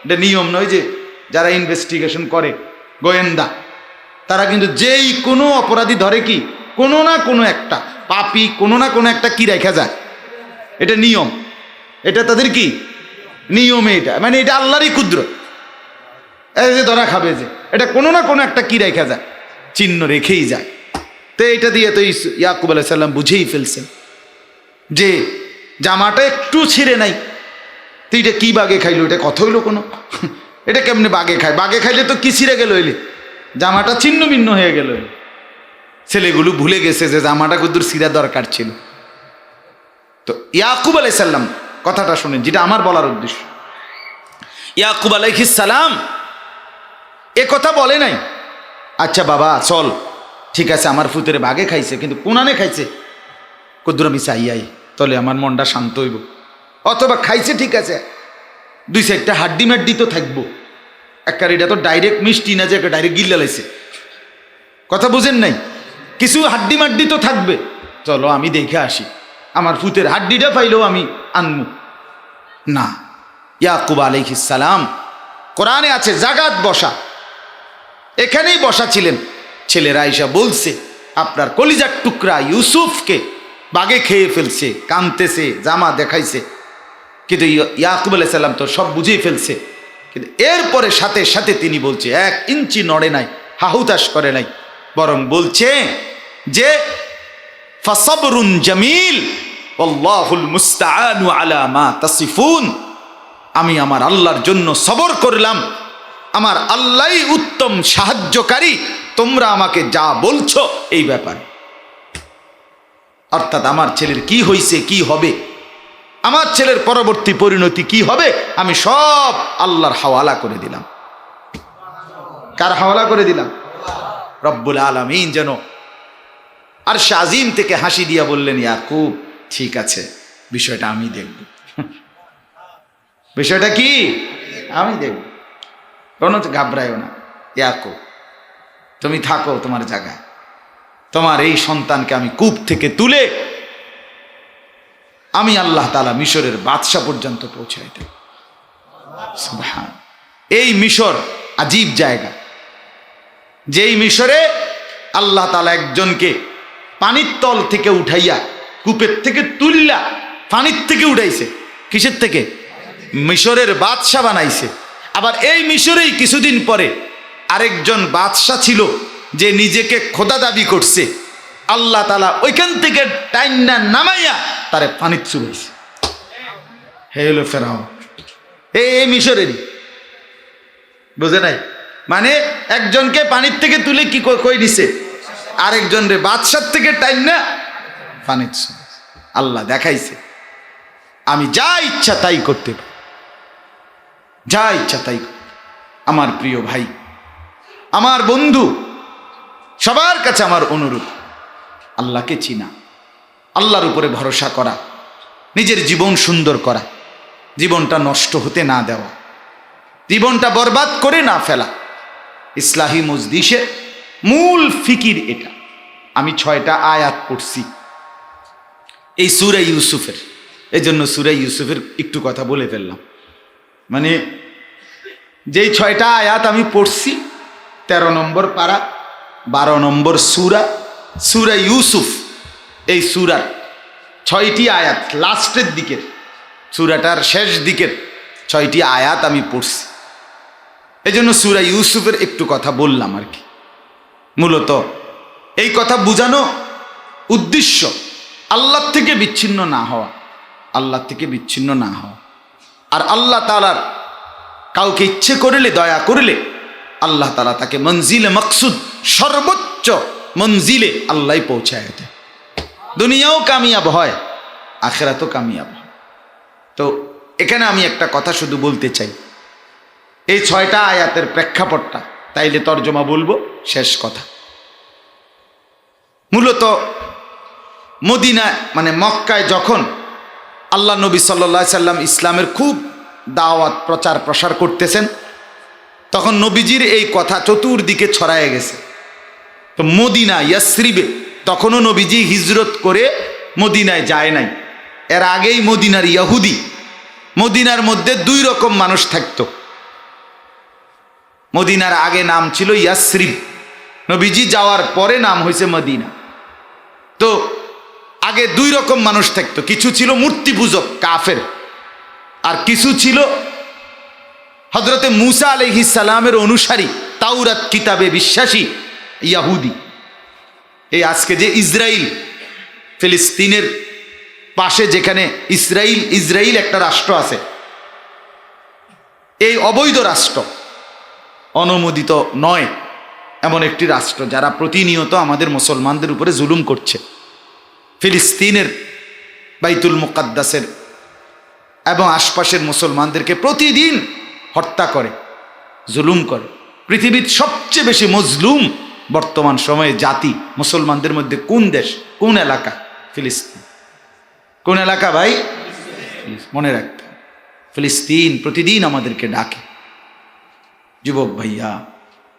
A: এটা নিয়ম নয় যে যারা ইনভেস্টিগেশন করে গোয়েন্দা, তারা কিন্তু যেই কোনো অপরাধী ধরে কি কোনো না কোনো একটা পাপী, কোনো না কোনো একটা কি রেখা যায়, এটা নিয়ম, এটা তাদের কি নিয়মে, এটা মানে এটা আল্লাহরই কুদরত। এই যে ধরা খাবে যে এটা কোনো না কোনো একটা কি রেখা যায়, চিহ্ন রেখেই যায়। তো এটা দিয়ে তো ইয়াকুব আলাইহিস সালাম বুঝেই ফেলছেন যে জামাটা একটু ছিঁড়ে নাই, তো এটা কি বাগে খাইলো, এটা কথা হইলো কোনো, এটা কেমনে বাগে খায়, বাগে খাইলে তো কি ছিঁড়ে গেল, এলে জামাটা ছিন্ন ভিন্ন হয়ে গেল। ছেলেগুলো ভুলে গেছে যে জামাটা কুদ্দুর ছিঁড়া দরকার ছিল। তো ইয়াকুব আলাইহিস সালাম কথাটা শুনেন, যেটা আমার বলার উদ্দেশ্য, ইয়াকুব আলাইহিস সালাম এ কথা বলে নাই, আচ্ছা বাবা চল ঠিক আছে আমার ফুতেরে বাগে খাইছে, কিন্তু কোনানে খাইছে কুদ্দুর আমি চাইয়াই, তাহলে আমার মনটা শান্ত হইব, অথবা খাইছে ঠিক আছে 2-4টা হাড্ডি মাড্ডি তো থাকবো, একটা এটা তো ডাইরেক্ট মিষ্টি না যে একটা ডাইরেক্ট গিল্লা লাইছে, কথা বুঝেন নাই, কিছু হাড্ডি মাড্ডি তো থাকবে, চলো আমি দেখে আসি, আমার ফুতের হাড্ডিটা পাইলেও আমি আনমু না। ইয়াকুব আলাইহিস সালাম, কোরআনে আছে জাগাত বসা, এখানেই বসা ছিলেন, ছেলেরা আইসা বলছে আপনার কলিজার টুকরা ইউসুফকে বাগে খেয়ে ফেলছে, কাঁদতেছে, জামা দেখাইছে, কিন্তু ইয়াকুব আলাইহিস সালাম তো সব বুঝেই ফেলছে, কিন্তু এরপরে সাথে সাথে তিনি বলছে 1 ইঞ্চি নড়ে নাই, হাহুতাশ করে নাই, বরং বলছে যে ফাসাবরুন জামিল আল্লাহুল মুস্তাআনু আলা মা তাসিফুন, আমি আমার আল্লাহর জন্য সবর করলাম, আমার আল্লাহই উত্তম সাহায্যকারী, তোমরা আমাকে যা বলছো এই ব্যাপারে। অর্থাৎ আমার ছেলের কি হয়েছে, কি হবে, আমার ছেলের পরবর্তী পরিণতি কি হবে, আমি সব আল্লাহর হাওয়ালা করে দিলাম। কার হাওয়ালা করে দিলাম? রব্বুল আলামিন যেন আরশ আজিম থেকে হাসি দিয়া বললেন, ইয়াকুব ঠিক আছে, বিষয়টা আমি দেখব। বিষয়টা কি? আমি দেখব, কোনো ঘাবড়াইও না ইয়াকুব, তুমি থাকো তোমার জায়গায়, তোমার এই সন্তানকে আমি কূপ থেকে তুলে আমি আল্লাহ তাআলা মিশরের বাদশা পর্যন্ত পৌঁছাই দেব। সুবহান। এই মিশর আজীব জায়গা, যেই মিশরে আল্লাহ তাআলা একজনকে পানির তল থেকে উঠাইয়া কূপের থেকে তুললা পানির থেকে উঠাইছে। কিসের থেকে? মিশরের বাদশা বানাইছে। আবার এই মিশরেই কিছুদিন পরে আরেকজন বাদশা ছিল যে নিজেকে খোদা দাবি করছে, আল্লাহ তাআলা ওইখান থেকে টাইনা নামাইয়া তারে পানির চুবাইছে। হে হলো ফেরাউন, এই মিশরেরই, বুঝে নাই? মানে একজনকে পানির থেকে তুলে কি কই দিছে, আরেকজন রে বাদশার থেকে টাইনা পানির চুবাইছে। আল্লাহ দেখাইছে আমি যা ইচ্ছা তাই করতে পারি, যা ইচ্ছা তাই। আমার প্রিয় ভাই, আমার বন্ধু, সবার কাছে আমার অনুরোধ, আল্লাহকে চিনা, আল্লাহর উপরে ভরসা করা, নিজের জীবন সুন্দর করা, জীবনটা নষ্ট হতে না দেওয়া, জীবনটা বরবাদ করে না ফেলা। ইসলাহি মজলিসের মূল ফিকির এটা। আমি 6টা আয়াত পড়ছি এই সূরা ইউসুফের, এই জন্য সূরা ইউসুফের একটু কথা বলে ফেললাম। মানে যেই 6টা আয়াত আমি পড়ছি, 13 নম্বর পারা, 12 নম্বর সূরা, সূরা ইউসুফ, এই সূরার 6টি আয়াত, লাস্টের দিকের সূরাটার শেষ দিকের 6টি আয়াত আমি পড়ছি। এই জন্য সূরা ইউসুফের একটু কথা বললাম আর কি। মূলত এই কথা বুঝানো উদ্দেশ্য আল্লাহ থেকে বিচ্ছিন্ন না হওয়া, আল্লাহ থেকে বিচ্ছিন্ন না হওয়া। আর আল্লাহ তাআলার কাউকে ইচ্ছে করলে, দয়া করলে আল্লাহ তাআলা তাকে মঞ্জিলে মকসুদ, সর্বোচ্চ মঞ্জিলে আল্লাহ পৌঁছায় দেয়। দুনিয়াও কামিয়াব হয়, আখিরাতও কামিয়াব হয়। তো এখানে আমি একটা কথা শুধু বলতে চাই, এই 6টা আয়াতের প্রেক্ষাপটটা, তাইলে তর্জমা বলবো, শেষ কথা। মূলত মদিনা মানে মক্কায় যখন আল্লাহ নবী সাল্লাল্লাহু আলাইহি সাল্লাম ইসলামের খুব দাওয়াত প্রচার প্রসার করতেছেন, তখন নবীজির এই কথা চতুর্দিকে ছড়ায় গেছে। তো মদিনা, ইয়াসরিবে তখনও নবীজি হিজরত করে মদিনায় যায় নাই। এর আগেই মদিনার ইহুদি, মদিনার মধ্যে 2 রকম মানুষ থাকতো। মদিনার আগে নাম ছিল ইয়াসরিব, নবীজি যাওয়ার পরে নাম হয়েছে মদিনা। তো আগে 2 রকম মানুষ থাকতো, কিছু ছিল মূর্তি পূজক কাফের, আর কিছু ছিল হযরতে মূসা আলাইহিস সালামের অনুসারী, তাওরাত কিতাবে বিশ্বাসী ইহুদি। এই আজকে যে ইসরায়েল, ফিলিস্তিনের পাশে যেখানে ইসরায়েল একটা রাষ্ট্র আছে, এই অবৈধ রাষ্ট্র, অনুমোদিত নয় এমন একটি রাষ্ট্র, যারা প্রতিনিয়ত আমাদের মুসলমানদের উপরে জুলুম করছে। ফিলিস্তিনের বাইতুল মুকাদ্দাসের এবং আশপাশের মুসলমানদেরকে প্রতিদিন হত্যা করে, জুলুম করে। পৃথিবীর সবচেয়ে বেশি মজলুম বর্তমান সময়ে জাতি মুসলমানদের মধ্যে কোন দেশ, কোন এলাকা? ফিলিস্তিন। কোন এলাকা ভাই? মনে রাখতে, ফিলিস্তিন প্রতিদিন আমাদেরকে ডাকে। যুবক ভাইয়া,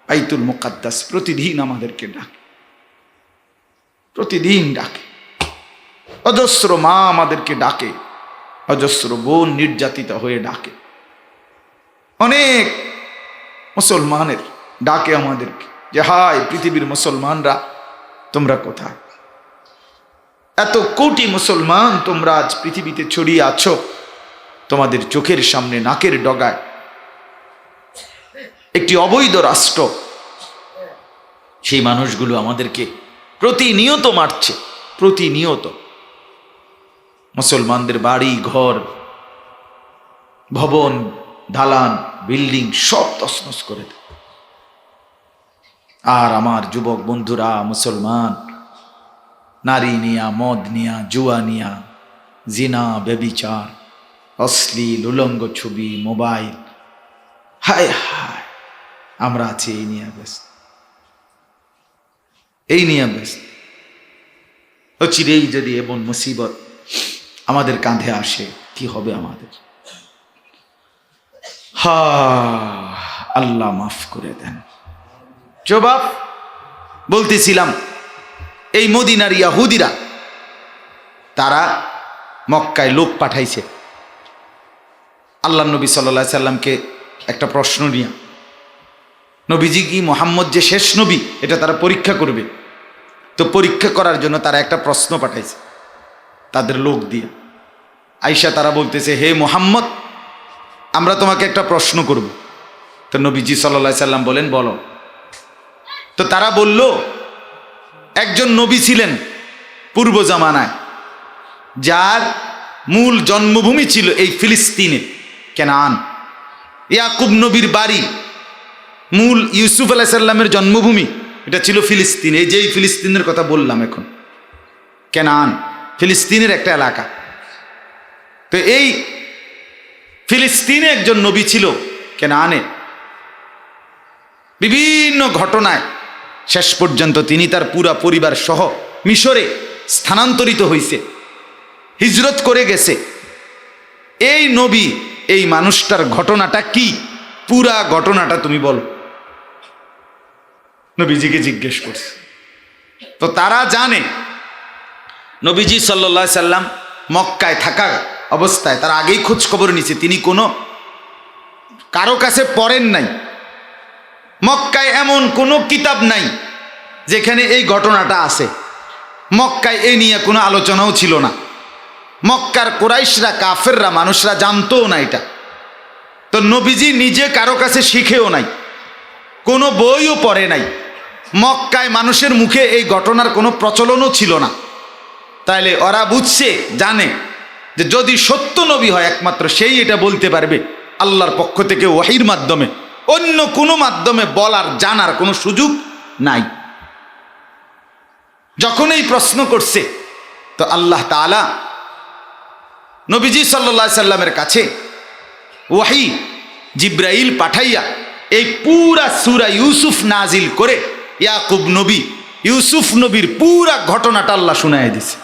A: বাইতুল মুকাদ্দাস প্রতিদিন আমাদেরকে ডাকে, প্রতিদিন ডাকে। অজস্র মা আমাদেরকে ডাকে, অজস্র বোন নির্যাতিত হয়ে ডাকে। অনেক মুসলমানের ডাকে আমাদেরকে যে হায় পৃথিবীর মুসলমানরা তোমরা কোথায়? এত কোটি মুসলমান তোমরা আজ পৃথিবীতে ছড়িয়ে আছো, তোমাদের চোখের সামনে নাকের ডগায় একটি অবৈধ রাষ্ট্র, সেই মানুষগুলো আমাদেরকে প্রতিনিয়ত মারছে, প্রতিনিয়ত। মুসলমানদের বাড়ি ঘর, ভবন, দালান বিল্ডিং সব তছনছ করে দেয়। আর আমার যুবক বন্ধুরা মুসলমান নারী নিয়া, মদ নিয়া, জুয়া নিয়া, জিনা, ব্যভিচার, অশ্লীল উলঙ্গ ছবি, মোবাইল, হায় হায়, আমরা আছি এই নিয়ে ব্যস্ত, এই নিয়ে ব্যস্ত। চিরেই যদি এমন মুসিবত আমাদের কাঁধে আসে কি হবে আমাদের? আল্লাহ মাফ করে দেন। জবাব বলতেছিলাম, এই মদিনার ইয়াহুদিরা তারা মক্কায় লোক পাঠাইছে আল্লাহ নবী সাল্লাল্লাহু আলাইহি সাল্লামকে একটা প্রশ্ন নিয়ে। নবীজি কি মুহাম্মদ যে শেষ নবী এটা তারা পরীক্ষা করবে। তো পরীক্ষা করার জন্য তারা একটা প্রশ্ন পাঠাইছে তাদের লোক দিয়ে। আয়েশা তারা বলতেছে, হে মুহাম্মদ, আমরা তোমাকে একটা প্রশ্ন করব। তো নবীজি সাল্লাল্লাহু আলাইহি সাল্লাম বলেন, বলো। তো তারা বলল, একজন নবী ছিলেন পূর্ব জামানায়, যার মূল জন্মভূমি ছিল এই ফিলিস্তিনে, কেনান। ইয়াকুব নবীর বাড়ি, মূল ইউসুফ আলাইহিস সালামের জন্মভূমি এটা ছিল ফিলিস্তিন। এই যে ফিলিস্তিনের কথা বললাম এখন, কেনান ফিলিস্তিনের একটা এলাকা। তো এই ফিলিস্তিনে একজন নবী ছিল কেনানে। বিভিন্ন ঘটনায় শেষ পর্যন্ত তিনি তার পুরা পরিবার সহ মিশরে স্থানান্তরিত হয়েছে, হিজরত করে গেছে। এই নবী, এই মানুষটার ঘটনাটা কি, পুরা ঘটনাটা তুমি বলো। নবীজিকে জিজ্ঞেস করছে। তো তারা জানে নবীজি সাল্লাল্লাহু আলাইহি সাল্লাম মক্কায় থাকার অবস্থায় তার আগেই খোঁজ খবর নিছে, তিনি কোনো কারো কাছে পড়েন নাই। মক্কায় এমন কোনো কিতাব নাই যেখানে এই ঘটনাটা আছে। মক্কায় এই নিয়ে কোনো আলোচনাও ছিল না। মক্কার কুরাইশরা, কাফেররা, মানুষরা জানতো না এটা। তো নবীজি নিজে কারো কাছে শিখেও নাই, কোনো বইও পড়ে নাই। মক্কায় মানুষের মুখে এই ঘটনার কোনো প্রচলনও ছিল না। তাইলে ওরা বুঝছে, জানে যে যদি সত্য নবী হয় একমাত্র সেই এটা বলতে পারবে আল্লাহর পক্ষ থেকে ওহীর মাধ্যমে, অন্য কোনো মাধ্যমে বলার জানার কোনো সুযোগ নাই। যখন এই প্রশ্ন করছে, তো আল্লাহ তাআলা নবীজি সাল্লাল্লাহু আলাইহি সাল্লামের কাছে ওহী জিব্রাইল পাঠাইয়া এই পুরা সূরা ইউসুফ নাজিল করে ইয়াকুব নবী, ইউসুফ নবীর পুরা ঘটনাটা আল্লাহ শুনাইয়া দিছে।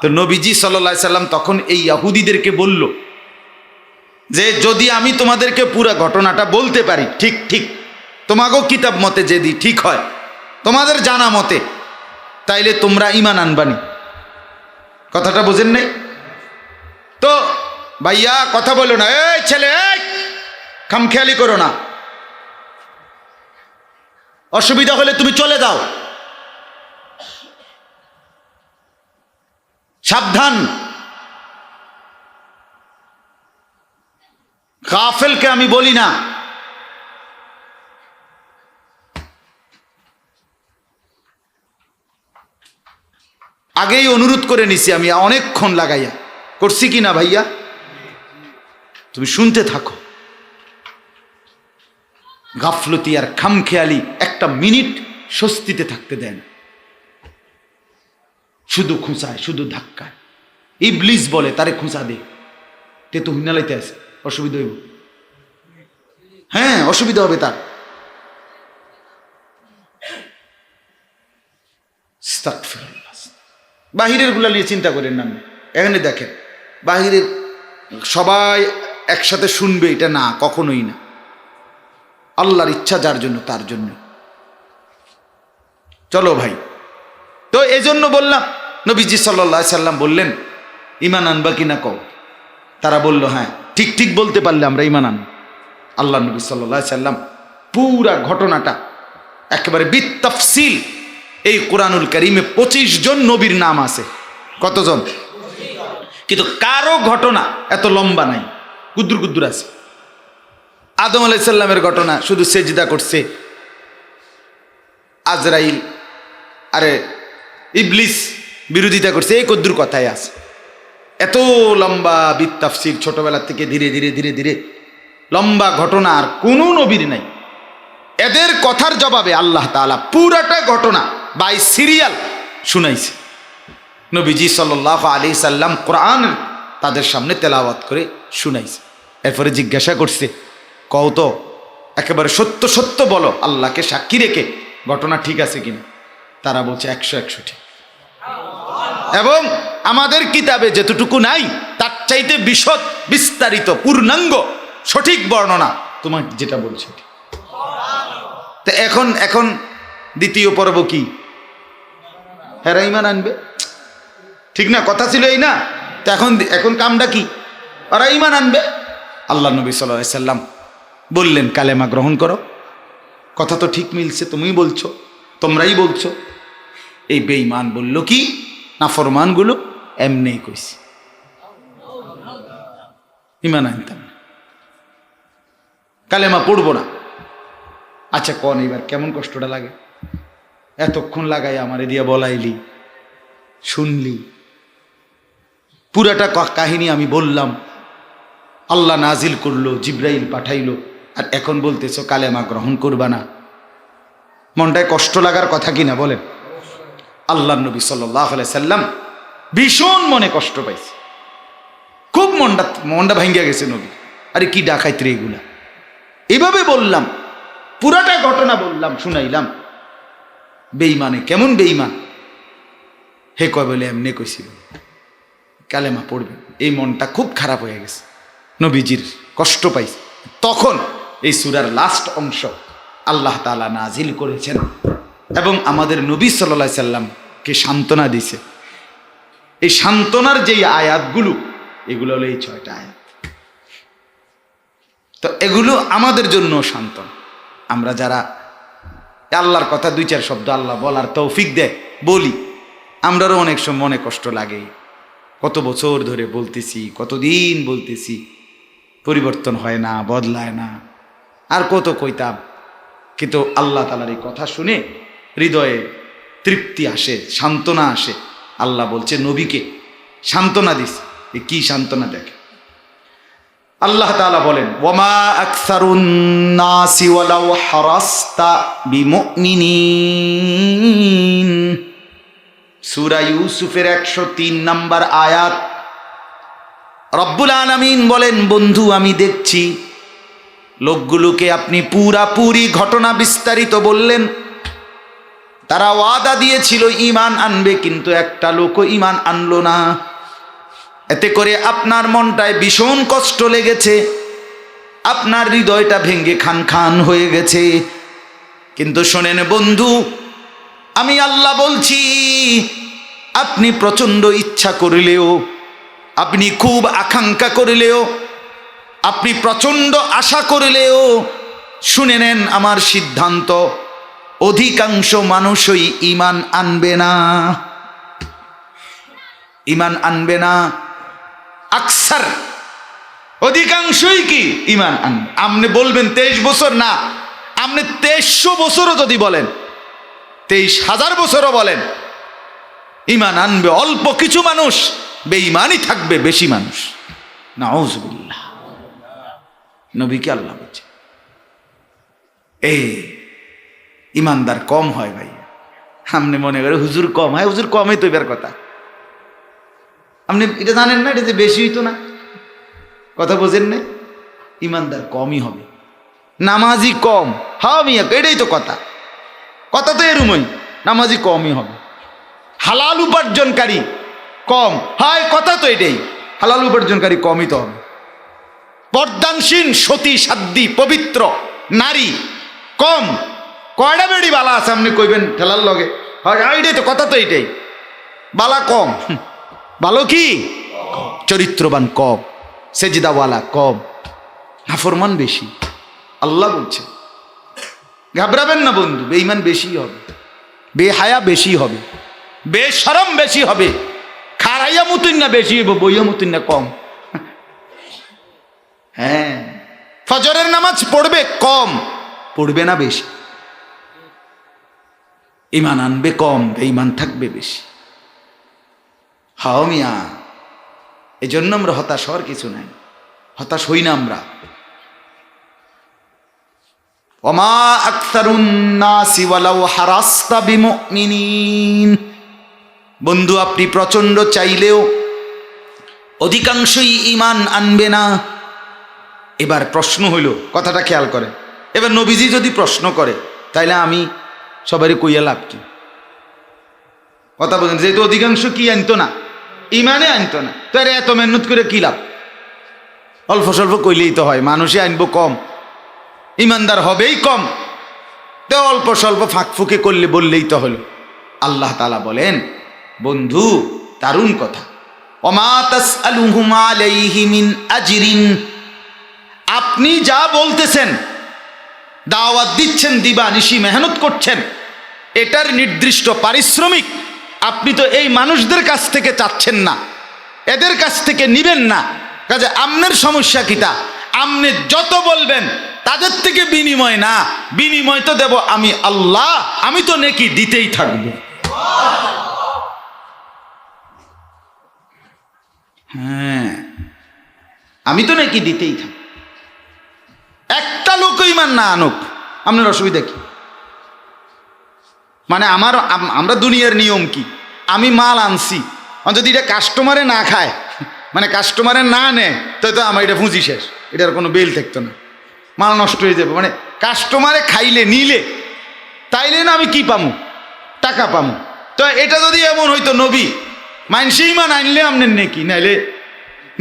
A: তো নবীজি সাল্লাল্লাহু আলাইহি সাল্লাম তখন এই ইহুদিদেরকে বলল যে যদি আমি তোমাদেরকে পুরা ঘটনাটা বলতে পারি ঠিক ঠিক, তোমাকেও কিতাব মতে যদি ঠিক হয়, তোমাদের জানা মতে, তাইলে তোমরা ঈমান আনবানি। কথাটা বুঝেন নাই? তো ভাইয়া কথা বলো না, এই ছেলে, এই খামখেয়ালি করো না, অসুবিধা হলে তুমি চলে যাও, সাবধান। গাফেলকে আমি বলি না। আগেই অনুরোধ করে নিছি আমি, অনেকক্ষণ লাগাইয়া করছি কি না ভাইয়া, তুমি শুনতে থাকো। গাফলতি আর খামখেয়ালি একটা মিনিট স্বস্তিতে থাকতে দেন, শুধু খুঁচায়, শুধু ধাক্কায়। ইবলিস বলে তারে খুঁচা দে, তে তো হিনালাইতে আছে, অসুবিধা হইব। হ্যাঁ, অসুবিধা হবে তার। বাহিরের গুলা নিয়ে চিন্তা করেন না। এখানে দেখেন, বাহিরের সবাই একসাথে শুনবে এটা না, কখনোই না। আল্লাহর ইচ্ছা যার জন্য তার জন্য। চলো ভাই, তো এই জন্য বললাম, নবীজি সাল্লাল্লাহু আলাইহি সাল্লাম বললেন ঈমান আনবা কিনা কও। তারা বলল হ্যাঁ, ঠিক ঠিক বলতে পারলে আমরা ঈমান আনব। আল্লাহ নবী সাল্লাল্লাহু আলাইহি সাল্লাম পুরা ঘটনাটা একেবারে বিতাফসিল, এই কোরআনুল কারীমে 25 জন নবীর নাম আছে। কতজন? কিন্তু কারো ঘটনা এত লম্বা নাই, কুদ্দুর কুদ্দুর আছে। আদম আলাইহিস সালামের ঘটনা, শুধু সেজদা করছে আজরাইল, আরে ইবলিস বিরোধিতা করছে, এই কদ্দুর কথাই আছে। এত লম্বা বিত্তাফসির ছোটবেলা থেকে ধীরে ধীরে ধীরে ধীরে লম্বা ঘটনা আর কোনো নবীর নাই। এদের কথার জবাবে আল্লাহ তাআলা পুরাটা ঘটনা বাই সিরিয়াল শুনাইছে। নবীজি সাল্লাল্লাহু আলাইহি সাল্লাম কোরআন তাদের সামনে তেলাওয়াত করে শুনাইছে। এরপরে জিজ্ঞাসা করছে, কও তো একেবারে সত্য সত্য বলো, আল্লাহকে সাক্ষী রেখে ঘটনা ঠিক আছে কিনা। তারা বলছে 100 ঠিক। এবং আমাদের কিতাবে যেতটুকু নাই তার চাইতে বিশদ বিস্তারিত পূর্ণাঙ্গ সঠিক বর্ণনা তোমার যেটা বলছে। তো এখন দ্বিতীয় পর্ব কি? হেরা ঈমান আনবে, ঠিক না? কথা ছিল এই না? তো এখন কামটা কি? ওরা ঈমান আনবে। আল্লাহ নবী সাল্লাল্লাহু আলাইহি সাল্লাম বললেন, কালেমা গ্রহণ করো। কথা তো ঠিক মিলছে, তুমি বলছো, তোমরাই বলছো। এই বেঈমান বলল কি, নাফরমানগুলো এমনি কইছে, ঈমান আনতাম না, কালেমা পড়বো না। আচ্ছা কোন এবার কেমন কষ্টটা লাগে? এতক্ষণ লাগাই আমারে দিয়া বলাইলি, শুনলি, পুরাটা কাহিনী আমি বললাম, আল্লাহ নাজিল করলো, জিব্রাইল পাঠাইলো, আর এখন বলতেছো কালেমা গ্রহণ করবা না। মনটায় কষ্ট লাগার কথা কিনা বলেন? আল্লাহ নবী সাল্লাল্লাহু আলাইহি সাল্লাম ভীষণ মনে কষ্ট পাইছে, খুব মনটা ভাঙ্গিয়া গেছে নবী। আরে কি ডাকাইত রে এগুলা! এভাবে বললাম, পুরাটা ঘটনা বললাম, শুনাইলাম। বেঈমানে কেমন বেঈমান, হে কয় বলে এমনি কইছিল কালেমা পড়বে। এই মনটা খুব খারাপ হয়ে গেছে, নবীজির কষ্ট পাইছে। তখন এই সূরার লাস্ট অংশ আল্লাহ তাআলা নাজিল করেছেন এবং আমাদের নবী সাল্লাল্লাহু আলাইহি সাল্লামকে সান্ত্বনা দিছে। এই সান্ত্বনার যেই আয়াতগুলো, এগুলো হলো এই 6টা আয়াত। তো এগুলো আমাদের জন্য সান্ত্বনা। আমরা যারা আল্লাহর কথা 2-4 শব্দ আল্লাহ বলার তৌফিক দেয় বলি, আমরারও অনেক সময় মনে কষ্ট লাগে। কত বছর ধরে বলতেছি, কতদিন বলতেছি, পরিবর্তন হয় না, বদলায় না, আর কত কইতাম। কিন্তু আল্লাহ তাআলার এই কথা শুনে হৃদয়ে তৃপ্তি আসে, সান্ত্বনা আসে। আল্লাহ বলছে নবীকে সান্ত্বনা দিস। কি সান্ত্বনা দেখে আল্লাহ তাআলা বলেন, ওয়ামা আকসারুন নাসি ওয়ালাউ হারাসতা বিমুমিনিন। সূরা ইউসুফের 103 নম্বর আয়াত। রব্বুল আলামিন বলেন, বন্ধু আমি দেখছি লোকগুলোকে আপনি পুরাপুরি ঘটনা বিস্তারিত বললেন। তারা ওয়াদা দিয়েছিল ঈমান আনবে, কিন্তু একটা লোকও ঈমান আনলো না। এতে করে আপনার মনটায় ভীষণ কষ্ট লেগেছে, আপনার হৃদয়টা ভেঙে খান খান হয়ে গেছে। কিন্তু শোনেন বন্ধু, আমি আল্লাহ বলছি, আপনি প্রচণ্ড ইচ্ছা করলেও, আপনি খুব আকাঙ্ক্ষা করলেও, আপনি প্রচণ্ড আশা করলেও, শুনে নেন আমার সিদ্ধান্ত, অধিকাংশ মানুষই ঈমান আনবে না। ঈমান আনবে না। আকসার, অধিকাংশই কি ঈমান আনবে। আপনি বলবেন 23 বছর না, আপনি 2300 বছরও যদি বলেন, 23,000 বছরও বলেন, ঈমান আনবে অল্প কিছু মানুষ, বেঈমানই থাকবে বেশি মানুষ। নাউজুবিল্লাহ। নবীকে আল্লাহ বলছে ইমানদার কম হয় ভাই। আপনি মনে করে হুজুর কম হয়, হুজুর কমই তো এবার কথা। আপনি এটা জানেন না, এটা যে বেশি হইতো না, কথা বোঝেন না? ইমানদার কমই হবে, নামাজি কম হবে, এটাই তো কথা। কথা তো এরমই, নামাজি কমই হবে। হালাল উপার্জনকারী কম হয়, কথা তো এটাই, হালাল উপার্জনকারী কমই তো হবে। পর্দানসীন সতী সাধ্বী পবিত্র নারী কম। কয়টা বেড়ি বালা আছে আপনি কইবেন ঠেলার লগে, এইটাই তো কথা, তো এইটাই। বালা কম, ভালো কি চরিত্রবান কম, সেজদাওয়ালা কম, নাফরমান বেশি। আল্লাহ বলছে ঘাবড়াবেন না বন্ধু, বেঈমান বেশি হবে, বেহায়া বেশি হবে, বেশরম বেশি হবে, খারাইয়া মুতুন না বেশি হবে, বইয়া মুতুন না কম। হ্যাঁ, ফজরের নামাজ পড়বে কম, পড়বে না বেশি। ঈমান আনবে কম, বেঈমান থাকবে বেশি। হাও মিয়া, এই জন্য আমরা হতাশ হওয়ার কিছু নাই, হতাশ হই না আমরা। ওমা আকতারুন নাসি ওয়ালাউ হারাসতা বিমুমিনিন। বন্ধু, আপনি প্রচণ্ড চাইলেও অধিকাংশই ঈমান আনবে না। এবার প্রশ্ন হইল, কথাটা খেয়াল করে, এবার নবীজি যদি প্রশ্ন করে তাইলে আমি সবারই কইয়া লাভ কি? কথা বলেন, যেহেতু অধিকাংশ কি আনতো না, ইমানে আনতো না, তো এত মেহনত করে কি লাভ? অল্প স্বল্প কইলেই তো হয়, মানুষে আনবো কম, ইমানদার হবেই কম, তো অল্প স্বল্প ফাঁকফুকে করলে বললেই তো হলো। আল্লাহ তাআলা বলেন, বন্ধু দারুণ কথা, ওমা তাসআলুহুম আলাইহি মিন আজরিন। আপনি যা বলতেছেন, দাওয়াত দিচ্ছেন, দিবা নিশি মেহনত করছেন, এটার নির্দিষ্ট পারিশ্রমিক আপনি তো এই মানুষদের কাছ থেকে চাচ্ছেন না, এদের কাছ থেকে নিবেন না। কাজে আমনের সমস্যা কিটা? আপনি যত বলবেন তাদের থেকে বিনিময় না, বিনিময় তো দেব আমি আল্লাহ, আমি তো নেকি দিতেই থাকবো। হ্যাঁ, আমি তো নাকি দিতেই থাকবো। একটা লোক ইমান না আনুক, আপনার অসুবিধা কি? মানে আমরা দুনিয়ার নিয়ম কি, আমি মাল আনছি, যদি এটা কাস্টমারে না খায়, মানে কাস্টমারে না নেয়, তো আমার এটা পুঁজি শেষ, এটার কোনো বেল থাকতো না, মাল নষ্ট হয়ে যাবে। মানে কাস্টমারে খাইলে নিলে তাইলে না আমি কি পামু? টাকা পামু। তো এটা যদি এমন হইতো, নবী মানসি ইমান আনলে আমনের নেকি, নাইলে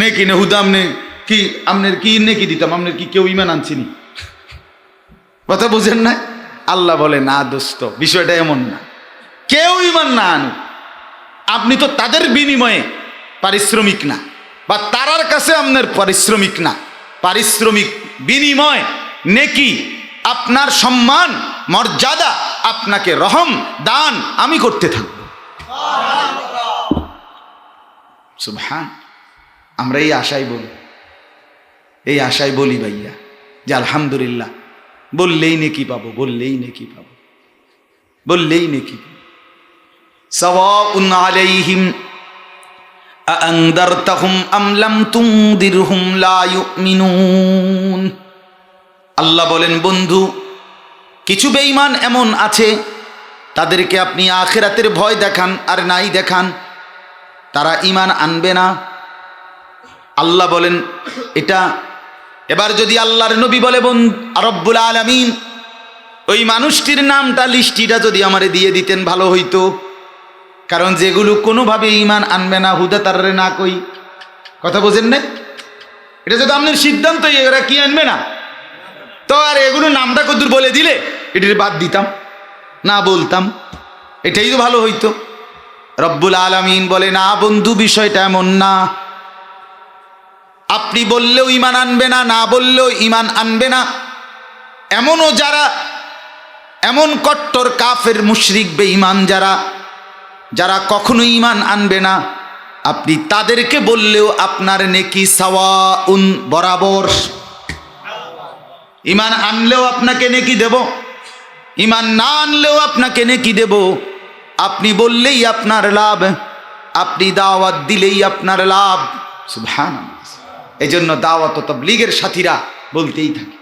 A: নেকি না হুদা আমনে কি, আমনের কি নেকি দিতাম, আমনের কি কেউ ইমান আনছিনি? কথা বুঝেন না? আল্লাহ বলে না দোস্ত, বিষয়টা এমন না, কেউ ইমান না আনুক, আপনি তো তাদের বিনিময়ে পারিশ্রমিক না, বা তারার কাছে আপনার পারিশ্রমিক না, পারিশ্রমিক বিনিময় নেকি, আপনার সম্মান মর্যাদা, আপনাকে রহম দান আমি করতে থাকব। সুবহান। আমরা এই আশায় বলি, এই আশায় বলি ভাইয়া যে আলহামদুলিল্লাহ, বললেই নেকি পাবো, বললেই নেকি পাবো, বললেই নেকি পাবো। সাওয়াউন আলাইহিম আনদারতাহুম আম লাম তুনদিরহুম লা ইউমিনুন। আল্লাহ বলেন, বন্ধু কিছু বেঈমান এমন আছে, তাদেরকে আপনি আখিরাতের ভয় দেখান আর নাই দেখান, তারা ঈমান আনবে না। আল্লাহ বলেন এটা। এবার যদি আল্লাহর নবী বলে, রব্বুল আলামিন ওই মানুষটির নামটা, লিস্টিটা যদি আমারে দিয়ে দিতেন ভালো হইতো, কারণ যেগুলো কোনোভাবে ঈমান আনবে না, হুদা তাররে না কই। কথা বোঝেন না? এটা যদি আপনার সিদ্ধান্ত এরা কি আনবে না, তো আর এগুলো নামটা কদ্দুর বলে দিলে এটির বাদ দিতাম, না বলতাম, এটাই তো ভালো হইতো। রব্বুল আলামিন বলে, না বন্ধু, বিষয়টা এমন না। আপনি বললেও ঈমান আনবে না, না বললেও ঈমান আনবে না। এমনও যারা, এমন কট্টর কাফের মুশরিক বেঈমান যারা, যারা কখনো ঈমান আনবে না, আপনি তাদেরকে বললেও আপনার নেকি সাওয়াউন, বরাবর। ঈমান আনলেও আপনাকে নেকি দেব, ঈমান না আনলেও আপনাকে নেকি দেব। আপনি বললেই আপনার লাভ, আপনি দাওয়াত দিলেই আপনার লাভ। সুবহানাল্লাহ। এই জন্য দাওয়াত ও তাবলীগের সাথীরা বলতেই থাকে,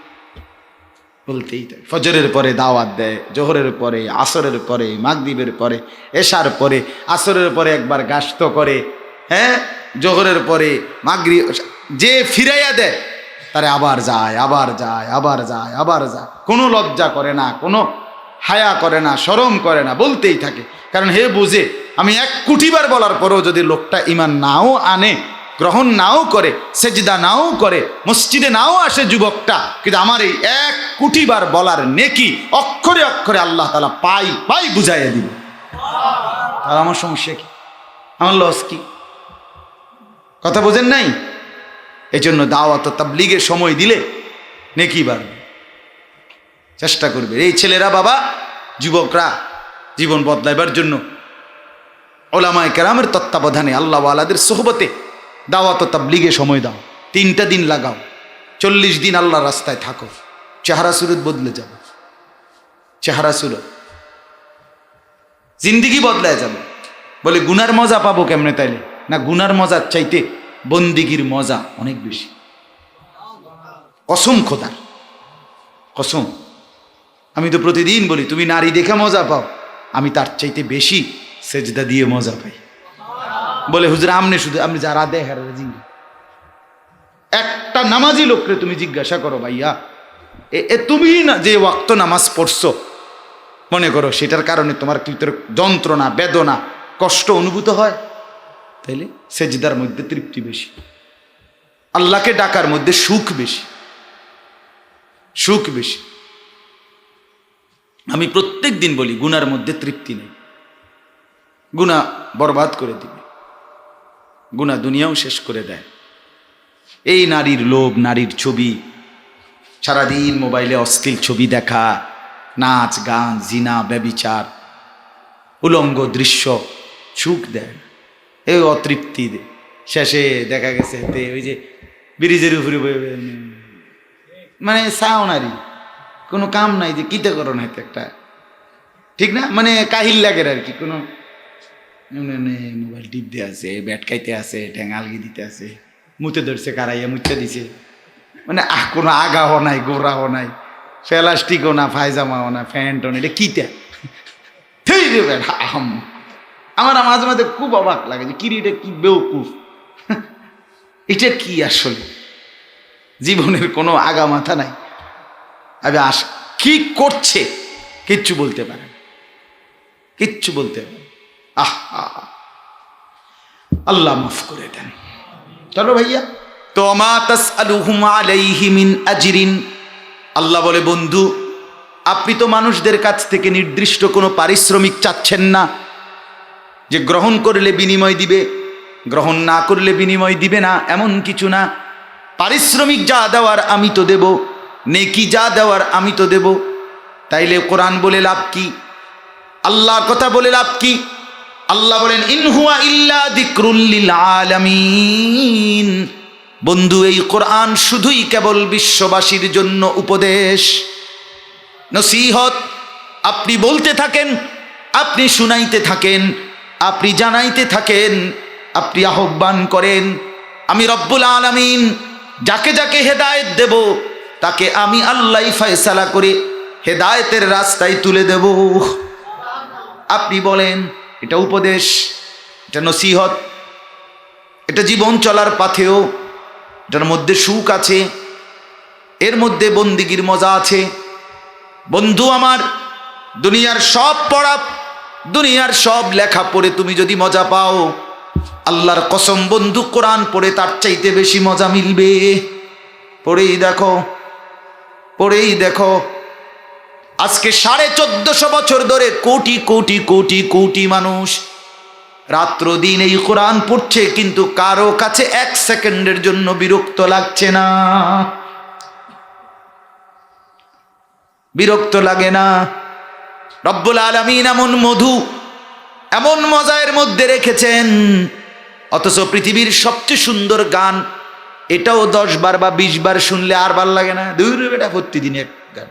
A: বলতেই থাকে। ফজরের পরে দাওয়াত দেয়, জোহরের পরে, আসরের পরে, মাগরিবের পরে, এশার পরে, আসরের পরে একবার গাস্ত করে, হ্যাঁ, জোহরের পরে, মাগরিব, যে ফিরাইয়া দেয় তারে আবার যায়, আবার যায়, আবার যায়, আবার যায়। কোনো লজ্জা করে না, কোনো হায়া করে না, শরম করে না, বলতেই থাকে। কারণ হে বুঝে, আমি 1 কোটিবার বলার পরেও যদি লোকটা ঈমান নাও আনে, গ্রহণ নাও করে, সেজদা নাও করে, মসজিদে নাও আসে যুবকটা, কিন্তু আমার এই 1 কোটিবার বলার নেকি অক্ষরে অক্ষরে আল্লাহ তাআলা পাই বুঝাইয়া দিবে। তাহলে আমার সমস্যা কি? আমার লস কি? কথা বোঝেন নাই? এই জন্য দাওয়াত ও তাবলীগের সময় দিলে নেকি বাড়বে, চেষ্টা করবে। এই ছেলেরা, বাবা, যুবকরা জীবন বদলাইবার জন্য ওলামায়ে কেরামের তত্ত্বাবধানে, আল্লাহ ওয়ালাদের সোহবতে দাওয়াত ও তাবলীগে সময় দাও। 3টা দিন লাগাও, 40 দিন আল্লাহর রাস্তায় থাকো, চেহারা সুরত বদলে যাবে, চেহারা সুরত, জিন্দিগি বদলায় যাবে। বলে গুনার মজা পাবো কেমনে? তাইলে না, গুনার মজার চাইতে বন্দিগির মজা অনেক বেশি। কসম খোদার, কসম। আমি তো প্রতিদিন বলি তুমি নারী দেখে মজা পাও, আমি তার চাইতে বেশি সেজদা দিয়ে মজা পাই। বলে হুজুর আমনে শুধু, আপনি যারা দেখার জিজ্ঞাসা, একটা নামাজি লোকরে তুমি জিজ্ঞাসা করো ভাইয়া তুমি না যে ওয়াক্ত নামাজ পড়ছো, মনে করো সেটার কারণে তোমার ভিতরে যন্ত্রণা, বেদনা, কষ্ট অনুভূত হয়, তাইলে সেজদার মধ্যে তৃপ্তি বেশি, আল্লাহকে ডাকার মধ্যে সুখ বেশি, সুখ বেশি। আমি প্রত্যেক দিন বলি গুনার মধ্যে তৃপ্তি নেই, গুনাহ বরবাদ করে দিবে, গুনাহ দুনিয়াও শেষ করে দেয়। এই নারীর লোভ, নারীর ছবি, সারাদিন মোবাইলে অশ্লীল ছবি দেখা, নাচ গান, জিনা, ব্যভিচার, উলঙ্গ দৃশ্য সুখ দেয়, এই অতৃপ্তি দেয়। শেষে দেখা গেছে ওই যে ব্রিজের উপরে মানে চাও নারী, কোনো কাম নাই, যে কিতে করো না একটা, ঠিক না, মানে কাহিল লাগে আর কি, কোনো মোবাইল টিপতে আছে, ব্যাট খাইতে আছে, ঠ্যাঙালগি দিতে আছে, মুতে ধরছে কারাইয়া মুচ্ছে দিছে, মানে কোনো আগাও নাই, গোড়াও নাই, প্লাস্টিকও না, পায়জামাও না, প্যান্টও না, এটা কিটা আমার মাঝে মাঝে খুব অবাক লাগে যে কিরি এটা কি বেউকুফ, এটা কি আসলে জীবনের কোনো আগা মাথা নাই। আবে কি করছে কিচ্ছু বলতে পারে না, কিচ্ছু বলতে পারে। আল্লাহ মাফ করে দেন। চলো ভাইয়া, তো মা তাসআলুহুম আলাইহি মিন আজরিন, আল্লাহ বলে বন্ধু আপনি তো মানুষদের কাছ থেকে নির্দিষ্ট কোনো পারিশ্রমিক চাচ্ছেন না, যে গ্রহণ করলে বিনিময় দিবে, গ্রহণ না করলে বিনিময় দিবে না, এমন কিছু না। পারিশ্রমিক যা দেওয়ার আমি তো দেব, নেকি যা দেওয়ার আমি তো দেব। তাইলে কোরআন বলে লাভ কি, আল্লাহর কথা বলে লাভ কি? আল্লাহ বলেন ইন হুয়া ইল্লা যিকরুল লিল আলামিন, বন্ধু এই কোরআন শুধুই কেবল বিশ্ববাসীর জন্য উপদেশ, নসিহত। আপনি বলতে থাকেন, আপনি শুনাইতে থাকেন, আপনি জানাইতে থাকেন, আপনি আহ্বান করেন। আমি রব্বুল আলামিন যাকে যাকে হেদায়েত দেব তাকে আমি আল্লাহই ফয়সালা করে হেদায়েতের রাস্তায় তুলে দেব। আপনি বলেন এটা উপদেশ, এটা নসিহত, এটা জীবন চলার পথেও এটার মধ্যে সুখ আছে, এর মধ্যে বন্দিগির মজা আছে। বন্ধু আমার, দুনিয়ার সব পড়া, দুনিয়ার সব লেখা পড়ে তুমি যদি মজা পাও, আল্লাহর কসম বন্ধু কোরআন পড়ে তার চাইতে বেশি মজা মিলবে। পড়েই দেখো, পড়েই দেখো। আজকে 1450 বছর ধরে কোটি কোটি কোটি কোটি মানুষ রাত্র দিন এই কোরআন পড়ছে, কিন্তু কারো কাছে 1 সেকেন্ডের জন্য বিরক্ত লাগছে না, বিরক্ত লাগে না। রব্বুল আলামিন এমন মধু, এমন মজার মধ্যে রেখেছেন, অথচ পৃথিবীর সবচেয়ে সুন্দর গান এটাও 10 বার বা 20 বার শুনলে আর ভাল লাগে না। দূর বেটা, প্রতিদিন এক গান,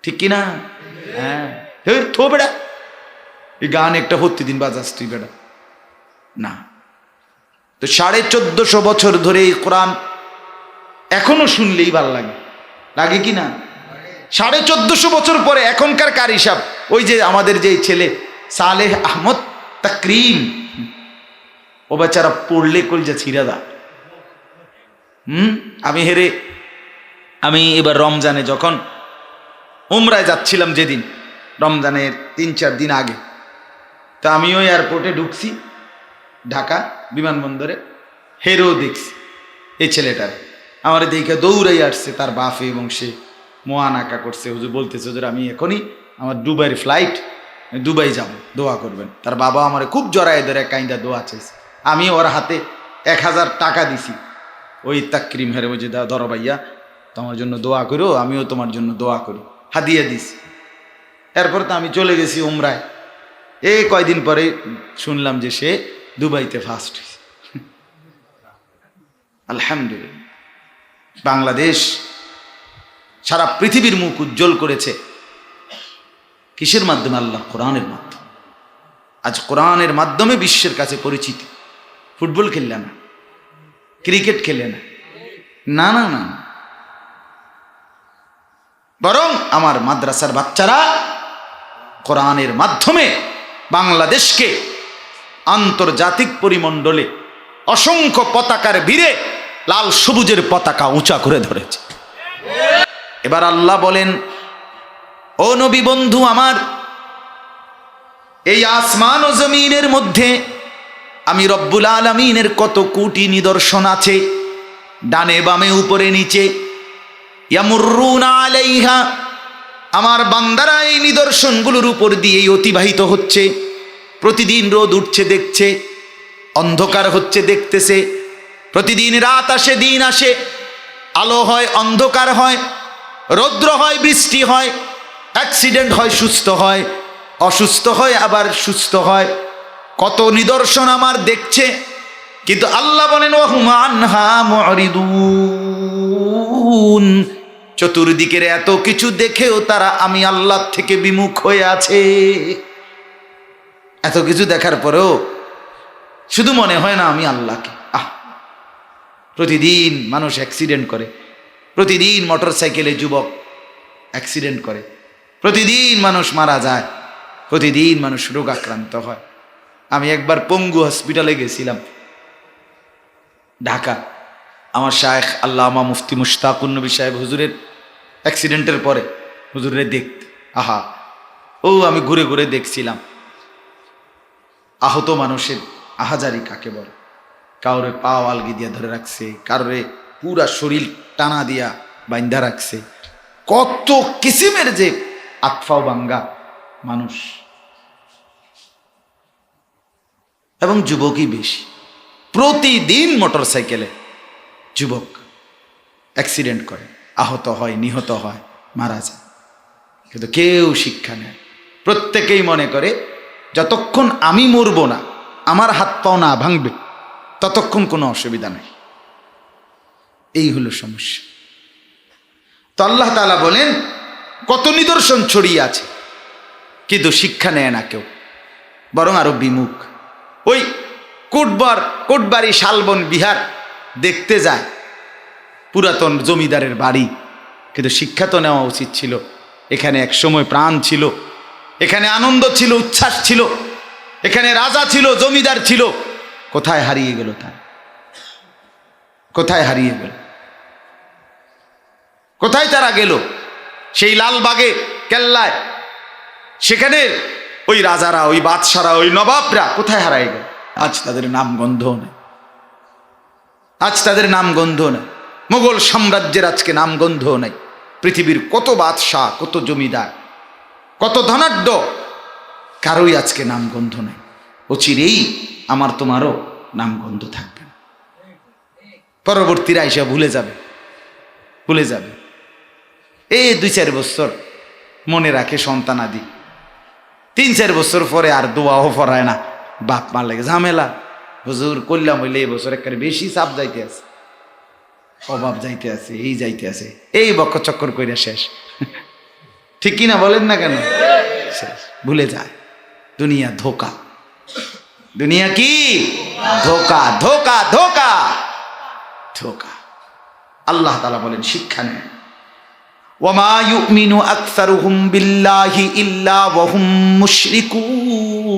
A: ঠিক কিনা? হ্যাঁ, থো বেটা, এই গান একটা প্রতিদিন বাজাস তুই বেটা না। তো 1450 বছর ধরে এই কোরআন এখনো শুনলেই ভাল লাগে, লাগে কি না? 1450 বছর পরে এখনকার কার হিসাব? ওই যে আমাদের যে ছেলে সালেহ আহমদ তাকরিম, ও বেচারা পড়লে কলজা ছিঁড়া। আমি এবার রমজানে যখন উমরায় যাচ্ছিলাম, যেদিন রমজানের 3-4 দিন আগে, তা আমিও এয়ারপোর্টে ঢুকছি, ঢাকা বিমানবন্দরে, হেরো দেখছি এই ছেলেটার, আমার দেখে দৌড়াই আসছে তার বাপে, এবং সে মোয়ানাকা করছে। হুজুর বলতেছে হুজুর আমি এখনই, আমার দুবাইয়ের ফ্লাইট, দুবাই যাব, দোয়া করবেন। তার বাবা আমার খুব জড়ায় ধরে কাইন্দা দোয়া চাইছে। আমি ওর হাতে 1000 টাকা দিছি, ওই তাকরিম হেরে বলছে ধরো ভাইয়া তোমার জন্য দোয়া করো, আমিও তোমার জন্য দোয়া করি, হাদিয়া দিছি। এরপর তো আমি চলে গেছি উমরায়। এই কয়দিন পরে শুনলাম যে সে দুবাইতে ফার্স্ট হয়েছে। আলহামদুলিল্লাহ, বাংলাদেশ সারা পৃথিবীর মুখ উজ্জ্বল করেছে কিসের মাধ্যমে? আল্লাহ কোরআনের মাধ্যমে। আজ কোরআনের মাধ্যমে বিশ্বের কাছে পরিচিতি। ফুটবল খেললে না, ক্রিকেট খেলে না, না না না, বরং আমার মাদ্রাসার বাচ্চারা কোরআনের মাধ্যমে বাংলাদেশকে আন্তর্জাতিক পরিমণ্ডলে অসংখ্য পতাকার ভিড়ে লাল সবুজের পতাকা উঁচা করে ধরেছে। এবার আল্লাহ বলেন, ও নবী বন্ধু আমার, এই আসমান ও জমিনের মধ্যে আমি রব্বুল আলামিনের কত কোটি নিদর্শন আছে, ডানে বামে উপরে নিচে, ইয়ামুররুনা আলাইহা, আমার বান্দারা এই নিদর্শনগুলোর উপর দিয়েই অতিবাহিত হচ্ছে। প্রতিদিন রোদ উঠছে দেখছে, অন্ধকার হচ্ছে দেখতেছে, প্রতিদিন রাত আসে দিন আসে, আলো হয় অন্ধকার হয়, রৌদ্র হয় বৃষ্টি হয়, অ্যাক্সিডেন্ট হয় সুস্থ হয়, অসুস্থ হয় আবার সুস্থ হয়, কত নিদর্শন আমার দেখছে। কিন্তু আল্লাহ বলেন ওয়াহুম আনহা মুরিদুন, চতুর্দিকের এত কিছু দেখেও তারা আমি আল্লাহ থেকে বিমুখ হয়ে আছে। এত কিছু দেখার পরেও শুধু মনে হয় না আমি আল্লাহকে। প্রতিদিন মানুষ অ্যাক্সিডেন্ট করে, প্রতিদিন মোটর সাইকেলে যুবক অ্যাক্সিডেন্ট করে, প্রতিদিন মানুষ মারা যায়, প্রতিদিন মানুষ রোগাক্রান্ত হয়। আমি একবার পঙ্গু হসপিটালে গেছিলাম ঢাকা, আমার শায়েখ আল্লামা মুফতি মুশতাকুন নবী সাহেব হুজুরের অ্যাক্সিডেন্টের পরে হুজুরের দেখতে, আমি ঘুরে ঘুরে দেখছিলাম আহত মানুষের আহাজারি কাকে বলে। কাউরে পা আলগি দিয়া ধরে রাখছে, কাউরে পুরা শরীর টানা দিয়া বাইন্ধা রাখছে, কত কিসিমের যে আতফাও বাঙ্গা মানুষ, এবং যুবকই বেশি। প্রতিদিন মোটর সাইকেলে যুবক অ্যাক্সিডেন্ট করে, আহত হয়, নিহত হয়, মারা যায়। কিন্তু কেউ শিক্ষা নেয়, প্রত্যেকেই মনে করে যতক্ষণ আমি মরবো না, আমার হাত পাও না ভাঙবে, ততক্ষণ কোনো অসুবিধা নেই। এই হলো সমস্যা। তো আল্লাহ তাআলা বলেন কত নিদর্শন ছড়িয়ে আছে, কিন্তু শিক্ষা নেয় না কেউ, বরং আরো বিমুখ। ওই কোটবাড়ি শালবন বিহার দেখতে যায়, পুরাতন জমিদারের বাড়ি, কিন্তু শিক্ষা তো নেওয়া উচিত ছিল। এখানে এক সময় প্রাণ ছিল, এখানে আনন্দ ছিল, উচ্ছ্বাস ছিল, এখানে রাজা ছিল, জমিদার ছিল। কোথায় হারিয়ে গেল তা? কোথায় হারিয়ে গেল? কোথায় তারা গেল? সেই লালবাগে কেল্লায়, সেখানে ওই রাজারা, ওই বাদশারা, ওই নবাবরা কোথায় হারায় গেল? আজ তাদের নাম গন্ধ নেই, আজ তাদের নাম গন্ধ নেই। মোগল সাম্রাজ্যের আজকে নাম গন্ধ নেই। পৃথিবীর কত বাদশাহ, কত জমিদার, কত ধনাঢ্য, কারোই আজকে নাম গন্ধ নেই। অচিরেই আমার তোমারও নাম গন্ধ থাকবে না, পরবর্তীরা এসে ভুলে যাবে, ভুলে যাবে। এই 2-4 বছর মনে রাখে সন্তানাদি, 3-4 বছর পরে আর দোয়াও পড়ায় না, বাপ মার লাগে ঝামেলা। হুজুর করলাম হইলে এই বছর একেবারে বেশি চাপ যাইতে আছে, অভাব যাইতে আছে, এই যাইতে আছে, এই বক্র চক্কর কইরা শেষ। ঠিক কিনা বলেন না কেন? শেষ, ভুলে যায়। দুনিয়া ধোকা, দুনিয়া কি ধোকা, ধোকা, ধোকা, ধোকা। আল্লাহ তাআলা বলেন শিক্ষা নেন। ওয়ামা ইউমিনু আকসারুহুম বিল্লাহি ইল্লা ওয়া হুম মুশরিকুন।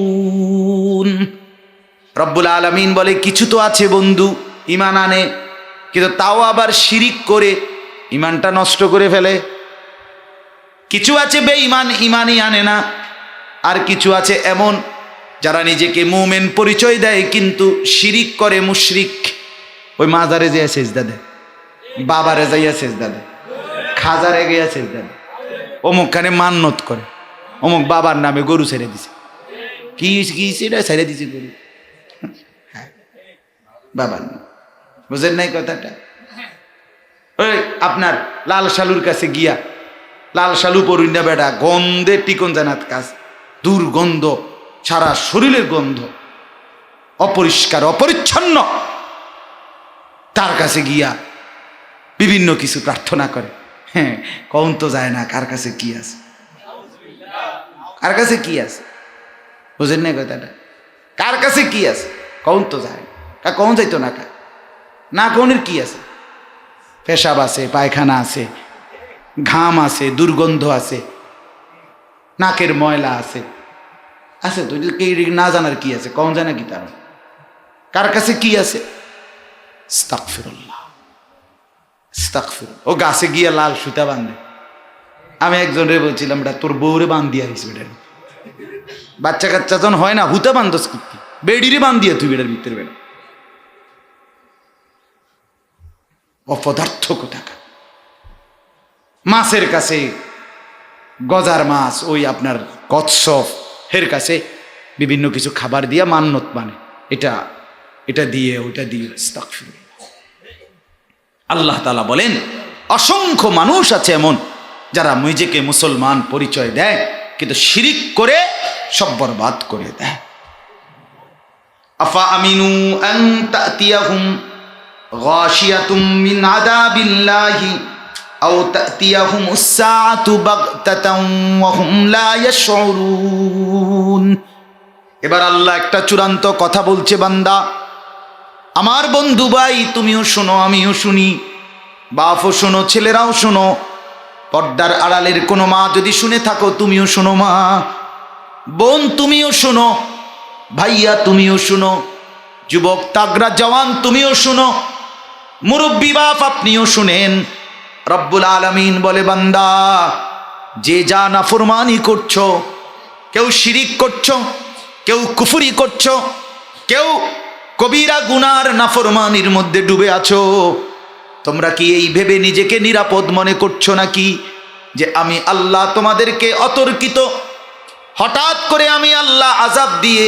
A: রব্বুল আলামিন বলে কিছু তো আছে বন্ধু ঈমান আনে, কিন্তু তাও আবার শিরিক করে ঈমানটা নষ্ট করে ফেলে। কিছু আছে বেঈমান, ঈমানই আনে না। আর কিছু আছে এমন যারা নিজেকে মুমিন পরিচয় দেয় কিন্তু শিরিক করে, মুশরিক। ওই মাজারে যাইয়া সেজদা দেয়, বাবারে যাইয়া সেজদা দেয়, খাজারে গিয়া সেজদা দেয়, অমুক খানে মান্নত করে, অমুক বাবার নামে গরু ছেড়ে দিছে, কি সেটা ছেড়ে দিছে গরু, হ্যাঁ বাবার নাম। বুঝেন নাই কথাটা? ওই আপনার লাল শালুর কাছে গিয়া, লাল শালু পড়ুন না বেটা, গন্ধে টিকন জানাত কাজ, দুর্গন্ধ, সারা শরীরের গন্ধ, অপরিষ্কার অপরিচ্ছন্ন। তার কাছে গিয়া বিভিন্ন কিছু প্রার্থনা করে, হ্যাঁ কখন তো যায় না কার কাছে কি আছে, কার কাছে কি আছে। বুঝেন না কথাটা? কার কাছে কি আছে কখন তো যায় না, কখন যাইতো না। না খাওয়ানোর কি আছে? পেশাব আছে, পায়খানা আছে, ঘাম আছে, দুর্গন্ধ আছে, নাকের ময়লা আছে, আছে তো। না জানার কি আছে? কম জানা কি তার? কার কাছে কি আছে? আস্তাগফিরুল্লাহ, আস্তাগফিরুল্লাহ। ও গাছে গিয়া লাল সুতা বাঁধে। আমি একজনের বলছিলাম, এটা তোর বউরে বান্ধিয়া দিস বেটার। বাচ্চা কাচ্চা যখন হয় না, হুতা বান্ধস কি? বেডিরে বান্ধিয়া তুই বেটার ভিতরে বেড়া। অপদার্থ কোথাকা। মাছের কাছে, গজার মাছ, ওই আপনার কচ্ছপ এর কাছে বিভিন্ন কিছু খাবার দিয়া মান্নত মানে, এটা দিয়ে ওইটা দিয়ে। আল্লাহ তাআলা বলেন, অসংখ্য মানুষ আছে এমন যারা নিজেকে মুসলমান পরিচয় দেয় কিন্তু শিরিক করে সব বরবাদ করে দেয়। আফা আমিনু আন তাতিয়াহুম গাশিয়াতুম মিন আযাবিল্লাহি আও তাতিয়াহুমুস সাআতু বাগতাতান ওয়া হুম লা ইয়াশউরুন। এবার আল্লাহ একটা চূড়ান্ত কথা বলছে, বান্দা আমার বন্ধু ভাই, তুমিও শোনো, আমিও শুনি, বাপও শোনো, ছেলেরাও শোনো, পর্দার আড়ালের কোনো মা যদি শুনে থাকো তুমিও শোনো, মা বোন তুমিও শোনো, ভাইয়া তুমিও শোনো, যুবক তাগড়া জওয়ান তুমিও শোনো, মুরব্বী বাপ আপনিও শুনেন। রব্বুল আলামিন বলে, বান্দা যে যা নাফরমানি করছো, কেউ শিরিক করছো, কেউ কুফরি করছো, কেউ কবিরা গুনার নাফরমানির মধ্যে ডুবে আছো, তোমরা কি এই ভেবে নিজেকে নিরাপদ মনে করছো নাকি যে আমি আল্লাহ তোমাদেরকে অতর্কিত হঠাৎ করে আমি আল্লাহ আযাব দিয়ে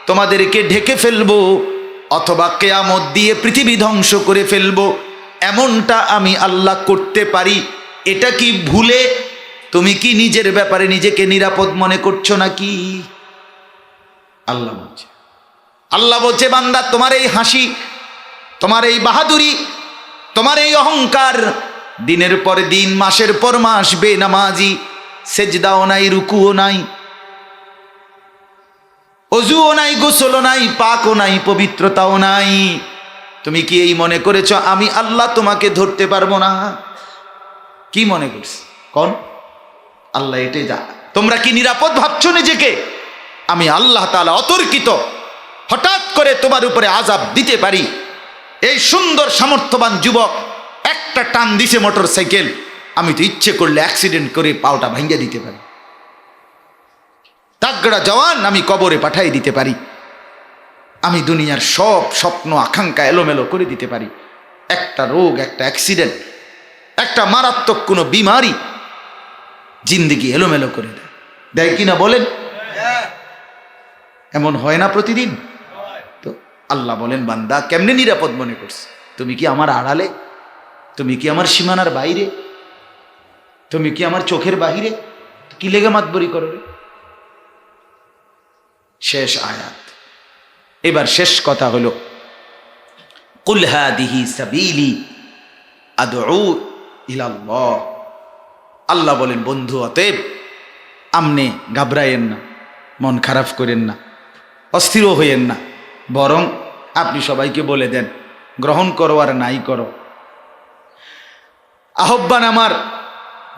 A: তোমাদেরকে ঢেকে ফেলবো অথবা কিয়ামত দিয়ে পৃথিবী ধ্বংস করে ফেলবো, এমনটা আমি আল্লাহ করতে পারি? এটা কি ভুলে তুমি কি নিজের ব্যাপারে নিজেকে নিরাপদ মনে করছো নাকি? আল্লাহ বলছে, বান্দা তোমার এই হাসি, তোমার এই বাহাদুরি, তোমার এই অহংকার, দিনের পর দিন, মাসের পর মাস বেনামাজি, সেজদাও নাই, রুকুও নাই, অজুও নাই, গোসলও নাই, পাকও নাই, পবিত্রতাও নাই, তুমি কি এই মনে করেছো আমি আল্লাহ তোমাকে ধরতে পারবো না? কি মনে করছি কোন? আল্লাহ এটাই যা। তোমরা কি নিরাপদ ভাবছো নিজেকে? আমি আল্লাহ তাআলা অতর্কিত হঠাৎ করে তোমার উপরে আযাব দিতে পারি। এই সুন্দর সামর্থ্যবান যুবক একটা টান দিছে মোটর সাইকেল, আমি তো ইচ্ছে করলে অ্যাক্সিডেন্ট করে পাওটা ভাঙ্গিয়ে দিতে পারি। তাগড়া জওয়ান আমি কবরে পাঠাই দিতে পারি। আমি দুনিয়ার সব স্বপ্ন আকাঙ্ক্ষা এলোমেলো করে দিতে পারি। একটা রোগ, একটা অ্যাক্সিডেন্ট, একটা মারাত্মক কোনো বিমারি জিন্দেগি এলোমেলো করে দেয়, দেয় কিনা বলেন? এমন হয় না প্রতিদিন? তো আল্লাহ বলেন, বান্দা কেমনে নিরাপদ মনে করছে? তুমি কি আমার আড়ালে? তুমি কি আমার সীমানার বাইরে? তুমি কি আমার চোখের বাহিরে? কি লেগে মাতবরি করো রে? শেষ আয়াত। এবার শেষ কথা হলো, কুল হাদিহি সাবিলি আদউ ইলাল্লাহ। আল্লাহ বলেন, বন্ধু অতএব আমনে ঘাবড়ায়েন না, মন খারাপ করেন না, অস্থিরও হইয়েন না, বরং আপনি সবাইকে বলে দেন, গ্রহণ করো আর নাই করো, আহ্বান আমার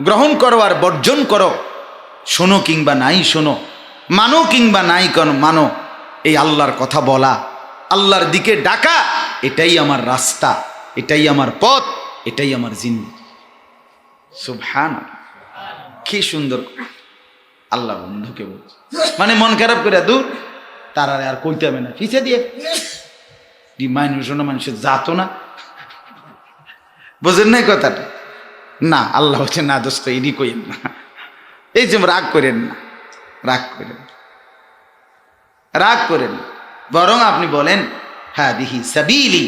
A: গ্রহণ করো আর বর্জন করো, শোনো কিংবা নাই শোনো, মানো কিংবা নাই মানো, এই আল্লাহর কথা বলা, আল্লাহর দিকে ডাকা, এটাই আমার রাস্তা, এটাই আমার পথ, এটাই আমার জিন্দেগি। সুবহানাল্লাহ, কি সুন্দর আল্লাহ বন্ধুকে বলছে। মানে মন খারাপ করে দূর, তারা আর কইতে হবে না, পিছিয়ে দিয়ে মানুষের যাতো না, বুঝেন নাই কথাটা? না, আল্লাহ হচ্ছে না দোস্ত, এডি কইেন না, এই যে রাগ করেন না, রাগ করেন, রাগ করেন, বরং আপনি বলেন, হ্যাঁ দিহি সাবিলি,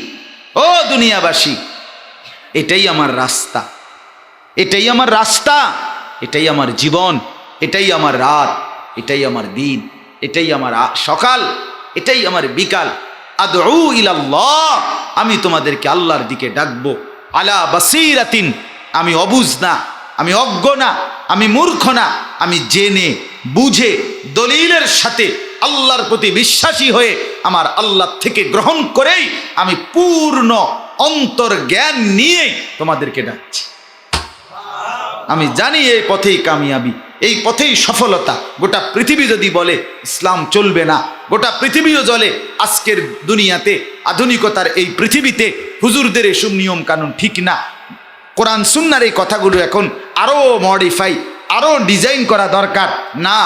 A: ও দুনিয়াবাসী, এটাই আমার রাস্তা, এটাই আমার রাস্তা, এটাই আমার জীবন, এটাই আমার রাত, এটাই আমার দিন, এটাই আমার সকাল, এটাই আমার বিকাল। আদউ ইলাল্লাহ, আমি তোমাদেরকে আল্লাহর দিকে ডাকবো। আলা বাসীরাতিন, আমি অবুঝ না, আমি অজ্ঞ না, আমি মূর্খ না, আমি জেনে বুঝে দলিলের সাথে আল্লাহর প্রতি বিশ্বাসী হয়ে আমার আল্লাহ থেকে গ্রহণ করেই আমি পূর্ণ অন্তর জ্ঞান নিয়েই তোমাদেরকে ডাকছি। আমি জানি এই পথেই কামিয়াবি, এই পথেই সফলতা। গোটা পৃথিবী যদি বলে ইসলাম চলবে না, গোটা পৃথিবীও চলে আজকের দুনিয়াতে, আধুনিকতার এই পৃথিবীতে হুজুরদের এসব নিয়ম কানুন ঠিক না, কোরআন সুন্নাহর এই কথাগুলো এখন আরো মডিফাই, আরো ডিজাইন করা দরকার না।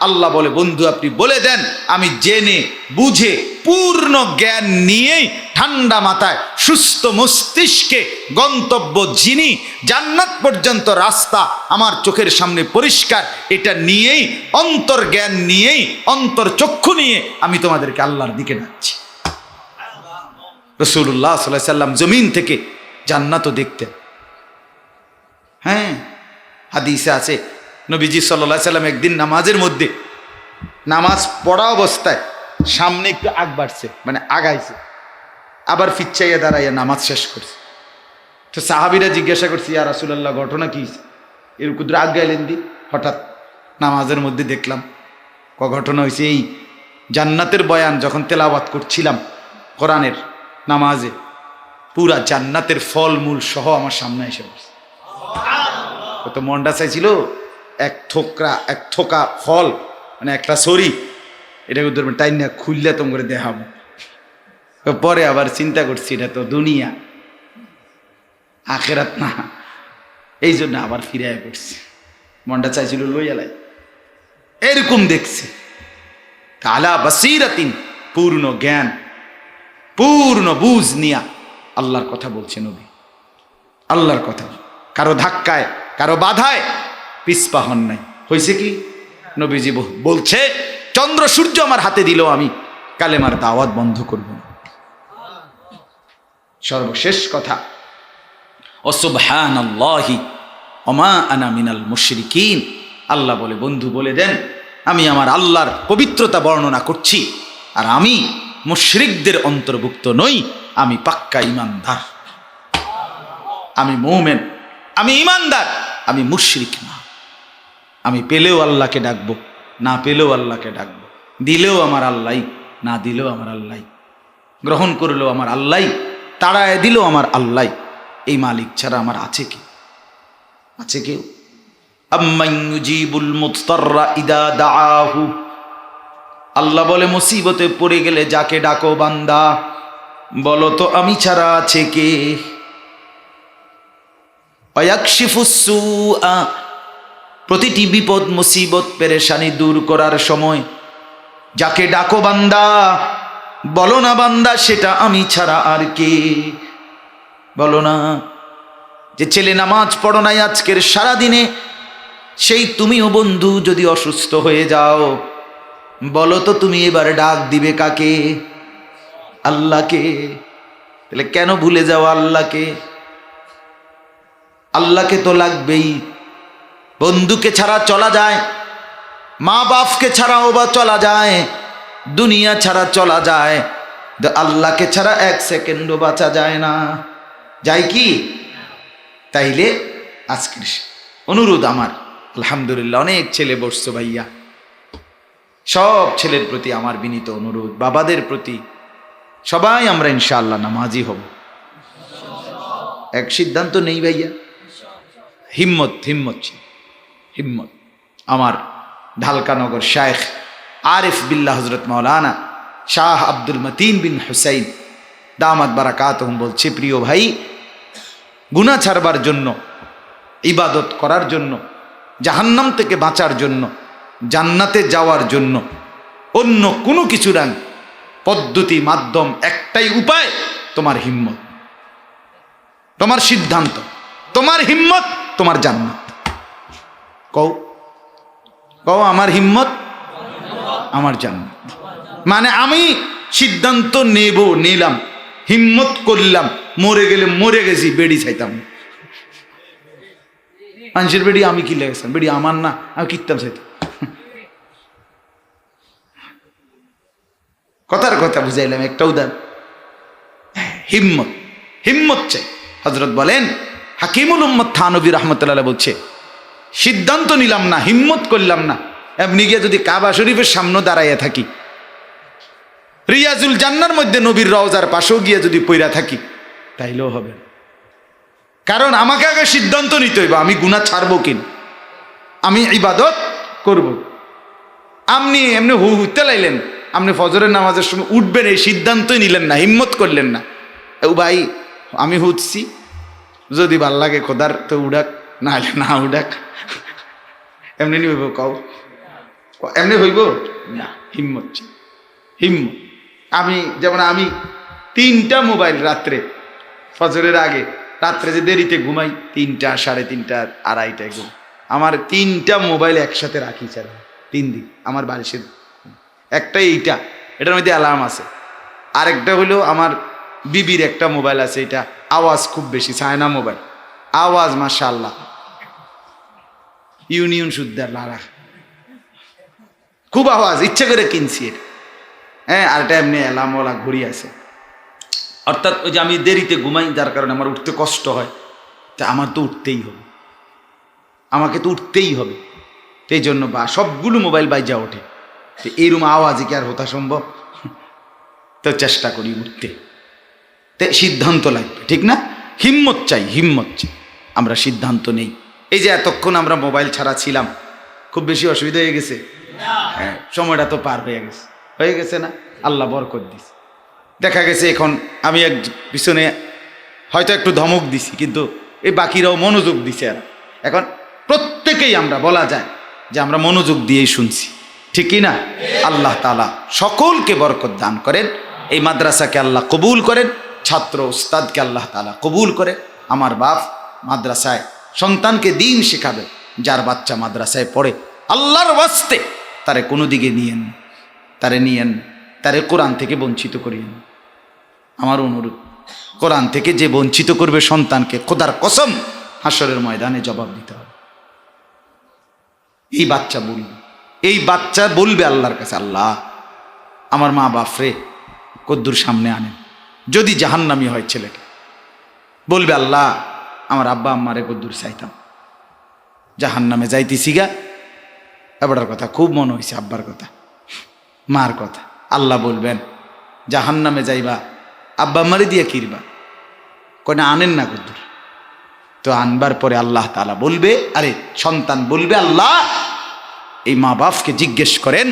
A: আল্লাহ বলে, বন্ধু আপনি বলে দেন, আমি জেনে বুঝে পূর্ণ জ্ঞান নিয়েই ঠান্ডা মাথায় সুস্থ মস্তিষ্কে গন্তব্য যিনি, জান্নাত পর্যন্ত রাস্তা আমার চোখের সামনে পরিষ্কার, এটা নিয়েই, অন্তর জ্ঞান নিয়েই, অন্তর চক্ষু নিয়ে আমি তোমাদেরকে আল্লাহর দিকে ডাকছি। রাসূলুল্লাহ সাল্লাল্লাহু আলাইহি সাল্লাম জমিন থেকে জান্নাতও দেখতেন। হ্যাঁ, হাদিসে আছে নবীজি সাল্লাল্লাহু আলাইহি সাল্লাম একদিন নামাজের মধ্যে, নামাজ পড়া অবস্থায় সামনে একটু আগ বাড়ছে, মানে আগাইছে, আবার ফিচ্ছাইয়া দাঁড়াইয়া নামাজ শেষ করছে। তো সাহাবীরা জিজ্ঞাসা করছে, ইয়া রাসূলুল্লাহ ঘটনা কি? এরকম আগ গাইলেন দি, হঠাৎ নামাজের মধ্যে দেখলাম। ঘটনা হয়েছে এই, জান্নাতের বয়ান যখন তেলাওয়াত করছিলাম কোরআনের নামাজে, পুরা জান্নাতের ফল মূল সহ আমার সামনে এসে বসে। কত মনটা চাইছিল এক থোকা ফল, মানে একটা সরি, এটাকে ধরবেন টাইম না খুললে তোম করে দেখাবো। পরে আবার চিন্তা করছি এটা তো দুনিয়া, আখেরাত না, এই জন্য আবার ফিরে পড়ছি। মনটা চাইছিল লইয়ালাই, এরকম দেখছে। আলা বাসীরাতিন, পূর্ণ জ্ঞান, পূর্ণ বুঝ নিয়া আল্লাহর কথা বলছে নবী, আল্লাহর কথা। কারো ধাক্কায়, কারো বাধায় পিছপা হন নাই। হয়েছে কি, নবীজি বলছে, চন্দ্র সূর্য আমার হাতে দিল, আমি কালেমার দাওয়াত বন্ধ করব না। সর্বশেষ কথা, ও সুবহানাল্লাহি ওমা আনা মিনাল মুশরিকিন। আল্লাহ বলে, বন্ধু বলে দেন, আমি আমার আল্লাহর পবিত্রতা বর্ণনা করছি, আর আমি মুশরিকদের অন্তর্ভুক্ত নই, আমি পাক্কা ইমানদার, আমি মুমিন, আমি ইমানদার, আমি মুশরিক না। আমি পেলেও আল্লাহকে ডাকবো, না পেলেও আল্লাহকে ডাকবো, দিলেও আমার আল্লাহ, না দিলেও আমার আল্লাহ, গ্রহণ করলেও আমার আল্লাহ, তাড়ায় দিলেও আমার আল্লাহ। এই মালিক ছাড়া আমার আছে কি? আছে কেউ? আম্মান ইউজিবুল মুত্তাররা ইদা দাআহু, আল্লাহ বলে মুসিবতে পড়ে গেলে যাকে ডাকো বান্দা, বলো তো আমি ছাড়া আছে কে? ওয়ায়াকশিফুস সুআ, প্রতিটি বিপদ মুসিবত পেরেশানি দূর করার সময় যাকে ডাকো বান্দা, বলো না বান্দা সেটা আমি ছাড়া আর কে? বলো না। যে ছেলে নামাজ পড়ো নাই আজকের সারা দিনে, সেই তুমিও বন্ধু যদি অসুস্থ হয়ে যাও, বলো তো তুমি এবার ডাক দিবে কাকে? আল্লাহকে। তাহলে কেন ভুলে যাও আল্লাহকে? আল্লাহকে তো লাগবেই। বন্ধুকে ছাড়া চলা যায়, মা বাপকে ছাড়াও বা চলা যায়, দুনিয়া ছাড়া চলা যায়, আল্লাহকে ছাড়া এক সেকেন্ডও বাঁচা যায় না। যায় কি? তাইলে আজকের অনুরোধ আমার, আলহামদুলিল্লাহ অনেক ছেলে বসছো ভাইয়া, সব ছেলের প্রতি আমার বিনীত অনুরোধ, বাবাদের প্রতি, সবাই আমরা ইনশাআল্লাহ নামাজি হব। এক সিদ্ধান্ত নেই ভাইয়া, হিম্মত হিম্মত হিম্মত। আমার ঢালকানগর শায়েখ আরিফ বিল্লাহ হজরত মাওলানা শাহ আব্দুল মতিন বিন হুসাইন দামাত বারাকাতুহুম বলছে, প্রিয় ভাই, গুনাহ ছাড়বার জন্য, ইবাদত করার জন্য, জাহান্নাম থেকে বাঁচার জন্য, জান্নাতে যাওয়ার জন্য অন্য কোনো কিছুর পদ্ধতি, মাধ্যম একটাই উপায়, তোমার হিম্মত, তোমার সিদ্ধান্ত, তোমার হিম্মত, তোমার জান্নাত। কও কও, আমার হিম্মত, আমার জান্নাত। মানে আমি সিদ্ধান্ত নিলাম, হিম্মত করলাম, মরে গেলে মরে গেছি, বেড়ি চাইতাম না। মানুষের বেড়ি আমি কি লেগেছিলাম, বেড়ি আমার না, আমি কিনতাম চাইতাম। কথার কথা বুঝাইলাম একটা উদাহরণ। হিম্মত, হিম্মত চাই। হযরত বলেন, হাকিমুল উম্মত থানভী রাহমাতুল্লাহ বলছে, সিদ্ধান্ত নিলাম না, হিম্মত করলাম না, এমনি গিয়ে যদি কাবা শরীফের সামনে দাঁড়াইয়া থাকি, রিয়াজুল জান্নার মধ্যে নবীর রওজার পাশেও গিয়ে যদি পইরা থাকি, তাইলেও হবে না। কারণ আমাকে আগে সিদ্ধান্ত নিতে হইব আমি গুনাহ ছাড়বো কিনা, আমি ইবাদত করব। আপনি এমনি হুইতে লাইলেন, আপনি ফজরের নামাজের সময় উঠবেন এই সিদ্ধান্তই নিলেন না, হিম্মত করলেন না। ও ভাই আমি হুঁচছি, যদি ভাল লাগে খোদার তো উড়াক, না হলে না উড়াক, এমনি হইব? কও এমনি হইব না। হিম্মত, হিম্মত। আমি যেমন আমি 3টা মোবাইল রাত্রে, ফজরের আগে, রাত্রে যে দেরিতে ঘুমাই 3টা, 3:30, 2:30টায় ঘুম, আমার 3টা মোবাইল একসাথে রাখি ছাড়া 3 দিন আমার বালিশের। একটা এইটা, এটার মধ্যে অ্যালার্ম আছে। আরেকটা হলো আমার বিবির একটা মোবাইল আছে, এটা আওয়াজ খুব বেশি, চায়না মোবাইল, আওয়াজ মাশাআল্লাহ ইউনিয়ন শুদ্ধার লারা, খুব আওয়াজ, ইচ্ছে করে কিনছি এটা। হ্যাঁ, আর এটা এমনি অ্যালার্মওয়ালা ঘড়ি আছে। অর্থাৎ ওই যে আমি দেরিতে ঘুমাই, যার কারণে আমার উঠতে কষ্ট হয়, তা আমার তো উঠতেই হবে, আমাকে তো উঠতেই হবে। এই জন্য বা সবগুলো মোবাইল বাইজা ওঠে, তো এইরকম আওয়াজে কি আর হতা সম্ভব? তো চেষ্টা করি উঠতে, তে সিদ্ধান্ত লাগবে, ঠিক না? হিম্মত চাই, হিম্মত চাই, আমরা সিদ্ধান্ত নেই। এই যে এতক্ষণ আমরা মোবাইল ছাড়া ছিলাম, খুব বেশি অসুবিধা হয়ে গেছে? হ্যাঁ, সময়টা তো পার হয়ে গেছে না? আল্লাহ বরকত দিছে। দেখা গেছে এখন আমি এক পিছনে হয়তো একটু ধমক দিছি, কিন্তু এই বাকিরাও মনোযোগ দিছে। আর এখন প্রত্যেকেই আমরা বলা যায় যে আমরা মনোযোগ দিয়েই শুনছি, ঠিক কি না? আল্লাহ তাআলা সকলকে বরকত দান করেন, এই মাদ্রাসাকে আল্লাহ কবুল করেন, ছাত্র উস্তাদকে আল্লাহ তাআলা কবুল করে। আমার বাপ মাদ্রাসায় সন্তানকে দ্বীন শেখাবে, যার বাচ্চা মাদ্রাসায় পড়ে আল্লাহর ওয়াস্তে তারে কোনো দিকে নিয়েন, তারে কোরআন থেকে বঞ্চিত করিয়েন। আমার অনুরোধ, কোরআন থেকে যে বঞ্চিত করবে সন্তানকে, খোদার কসম হাসরের ময়দানে জবাব দিতে হবে। এই বাচ্চা বলবে আল্লাহর কাছে, আল্লাহ আমার মা বাপরে কদ্দুর সামনে আনেন। যদি জাহান্নামী হয় ছেলেটা, বলবে আল্লাহ আমার আব্বা আম্মারে কদ্দুর চাইতাম, জাহান্নামে যাইতেছি গা। এবারের কথা খুব মনে হয়েছে, আব্বার কথা, মার কথা। আল্লাহ বলবেন জাহান্নামে যাইবা, আব্বা আম্মারে দিয়ে কিরবা, কয়না আনেন না কদ্দুর। তো আনবার পরে আল্লাহ তাআলা বলবে, আরে সন্তান বলবে, আল্লাহ এই মা বাপকে জিজ্ঞেস করেন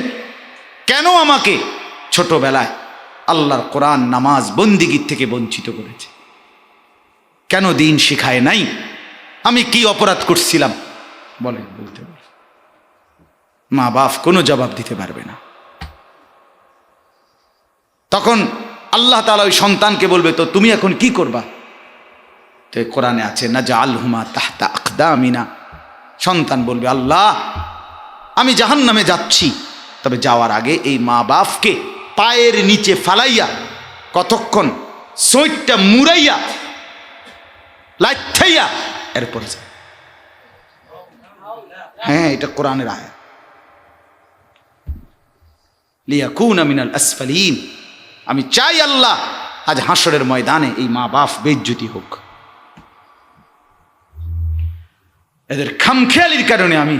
A: কেন আমাকে ছোটবেলায় আল্লাহর কোরআন নামাজ বন্দিগির থেকে বঞ্চিত করেছে, কেন দিন শিখায় নাই, আমি কি অপরাধ করছিলাম? বলেন, বলতে পারে? মা বাপ কোনো জবাব দিতে পারবে না। তখন আল্লাহ তাআলা ওই সন্তানকে বলবে, তো তুমি এখন কি করবা? তো কোরআনে আছে, নাজআলহুমা তাহতা আকদামিনা। সন্তান বলবে, আল্লাহ আমি জাহান্নামে যাচ্ছি, তবে যাওয়ার আগে এই মা বাপকে পায়ের নিচে ফালাইয়া কতক্ষণ সইটটা মুড়াইয়া লাইথাইয়া এরপরে যায়। হ্যাঁ, এটা কোরআনের আয়াত। লিয়াকুনা মিনাল আসফালিন। আমি চাই আল্লাহ আজ হাসরের ময়দানে এই মা বাপ বেইজ্জতি হোক, এদের খামখেয়ালির কারণে আমি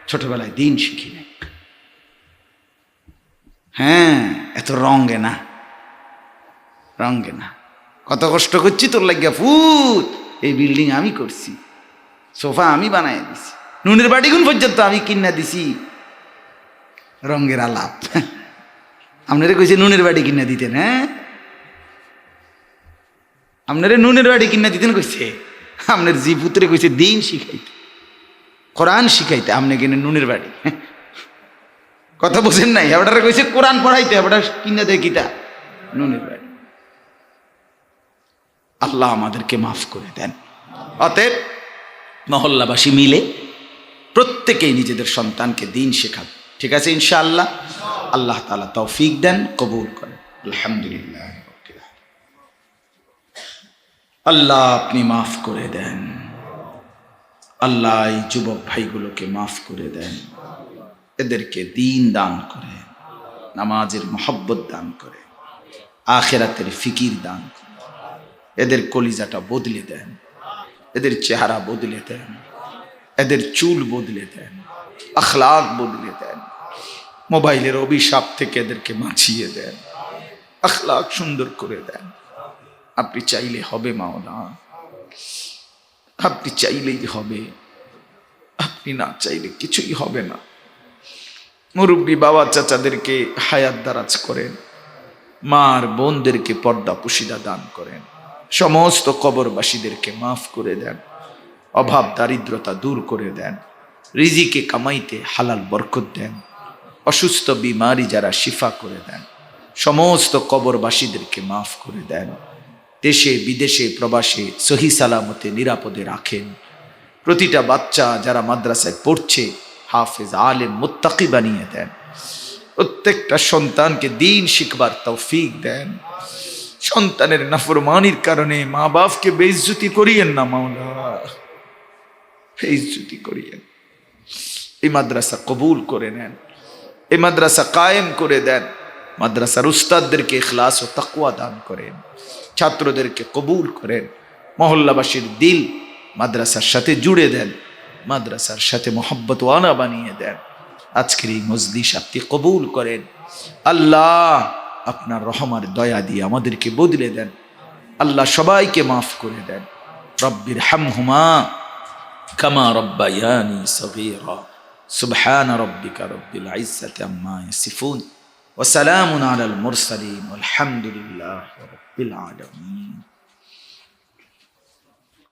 A: ছোটবেলায় দিন শিখি নাই। হ্যাঁ, এত রঙে না, কত কষ্ট করছি তোর লাগিয়া ফুত, এই বিল্ডিং আমি করছি, সোফা আমি বানাই দিছি, নুনের বাটিগুন পর্যন্ত আমি কিনা দিছি। রঙের আলাপ। আপনারা কইছে নুনের বাড়ি কিনা দিতেন? হ্যাঁ, আপনারা নুনের বাড়ি কিনা দিতেন কইছে? আপনার জি পুত্রে কইছে দিন শিখাইতে, কোরআন শিখাইতে, আপনি কিনে নুনের বাড়ি। কথা বুঝেন নাই? আপনারা কইছে কোরআন পড়াইতে, আপনারা কিনা দেয় কিতা? নুনের বাড়ি। আল্লাহ আমাদেরকে মাফ করে দেন। অতএব মহল্লাবাসী মিলে প্রত্যেকেই নিজেদের সন্তানকে দিন শেখাবে, ঠিক আছে ইনশাআল্লাহ? আল্লাহ তাআলা তৌফিক দেন, কবুল করেন। আলহামদুলিল্লাহ। আল্লাহ আপনি মাফ করে দেন, আল্লাহ এই যুবক ভাইগুলোকে মাফ করে দেন, এদেরকে দ্বীন দান করে, নামাজের মহব্বত দান করে, আখিরাতের ফিকির দান করে, এদের কলিজাটা বদলে দেন, এদের চেহারা বদলে দেন, এদের চুল বদলে দেন, আখলাক বদলে দেন, মোবাইলের অভিশাপ থেকে এদেরকে বাঁচিয়ে দেন, আখলাক সুন্দর করে দেন। আপনি চাইলে হবে মাওলা, আপনি চাইলেই হবে, আপনি না চাইলে কিছুই হবে না। মুরব্বী বাবা চাচাদেরকে হায়াত দারাজ করেন, মার বোনদেরকে পর্দা পুশিদা দান করেন, সমস্ত কবরবাসীদেরকে মাফ করে দেন, অভাব দারিদ্রতা দূর করে দেন, রিজিকে কামাইতে হালাল বরকত দেন, অসুস্থ বিমারি যারা শিফা করে দেন, সমস্ত কবরবাসীদেরকে মাফ করে দেন, দেশে বিদেশে প্রবাসে সহি সালামতে নিরাপদে রাখেন। প্রতিটা বাচ্চা যারা মাদ্রাসায় পড়ছে হাফেজ আলেম মুত্তাকি বানিয়ে দেন, প্রত্যেকটা সন্তানকে দিন শিখবার তৌফিক দেন। সন্তানের নাফরমানির কারণে মা বাপকে বেইজ্জতি করিয়েন না মাওলা, বেইজ্জতি করিয়েন। এই মাদ্রাসা কবুল করে নেন, এই মাদ্রাসা কায়েম করে দেন, মাদ্রাসার উস্তাদদেরকে ইখলাস ও তাকওয়া দান করেন, ছাত্রদেরকে কবুল করেন, মহল্লাবাসীর দিল মাদ্রাসার সাথে জুড়ে দেন, মাদ্রাসার সাথে মোহাব্বত ওয়ানা বানিয়ে দেন। আজকের এই মজলিস আপনি কবুল করেন আল্লাহ, আপনার রহমার দয়া দিয়ে আমাদেরকে বদলে দেন আল্লাহ, সবাইকে মাফ করে দেন। রব্বির হামহুমা কামা রব্বায়ানি সগীরা। সুবহান রব্বিকা রব্বিল ইজ্জাতি আম্মা ইয়াসিফুন ওয়া সালামুন আলাল মুরসালিন ওয়ালহামদুলিল্লাহি রাব্বিল আলামিন।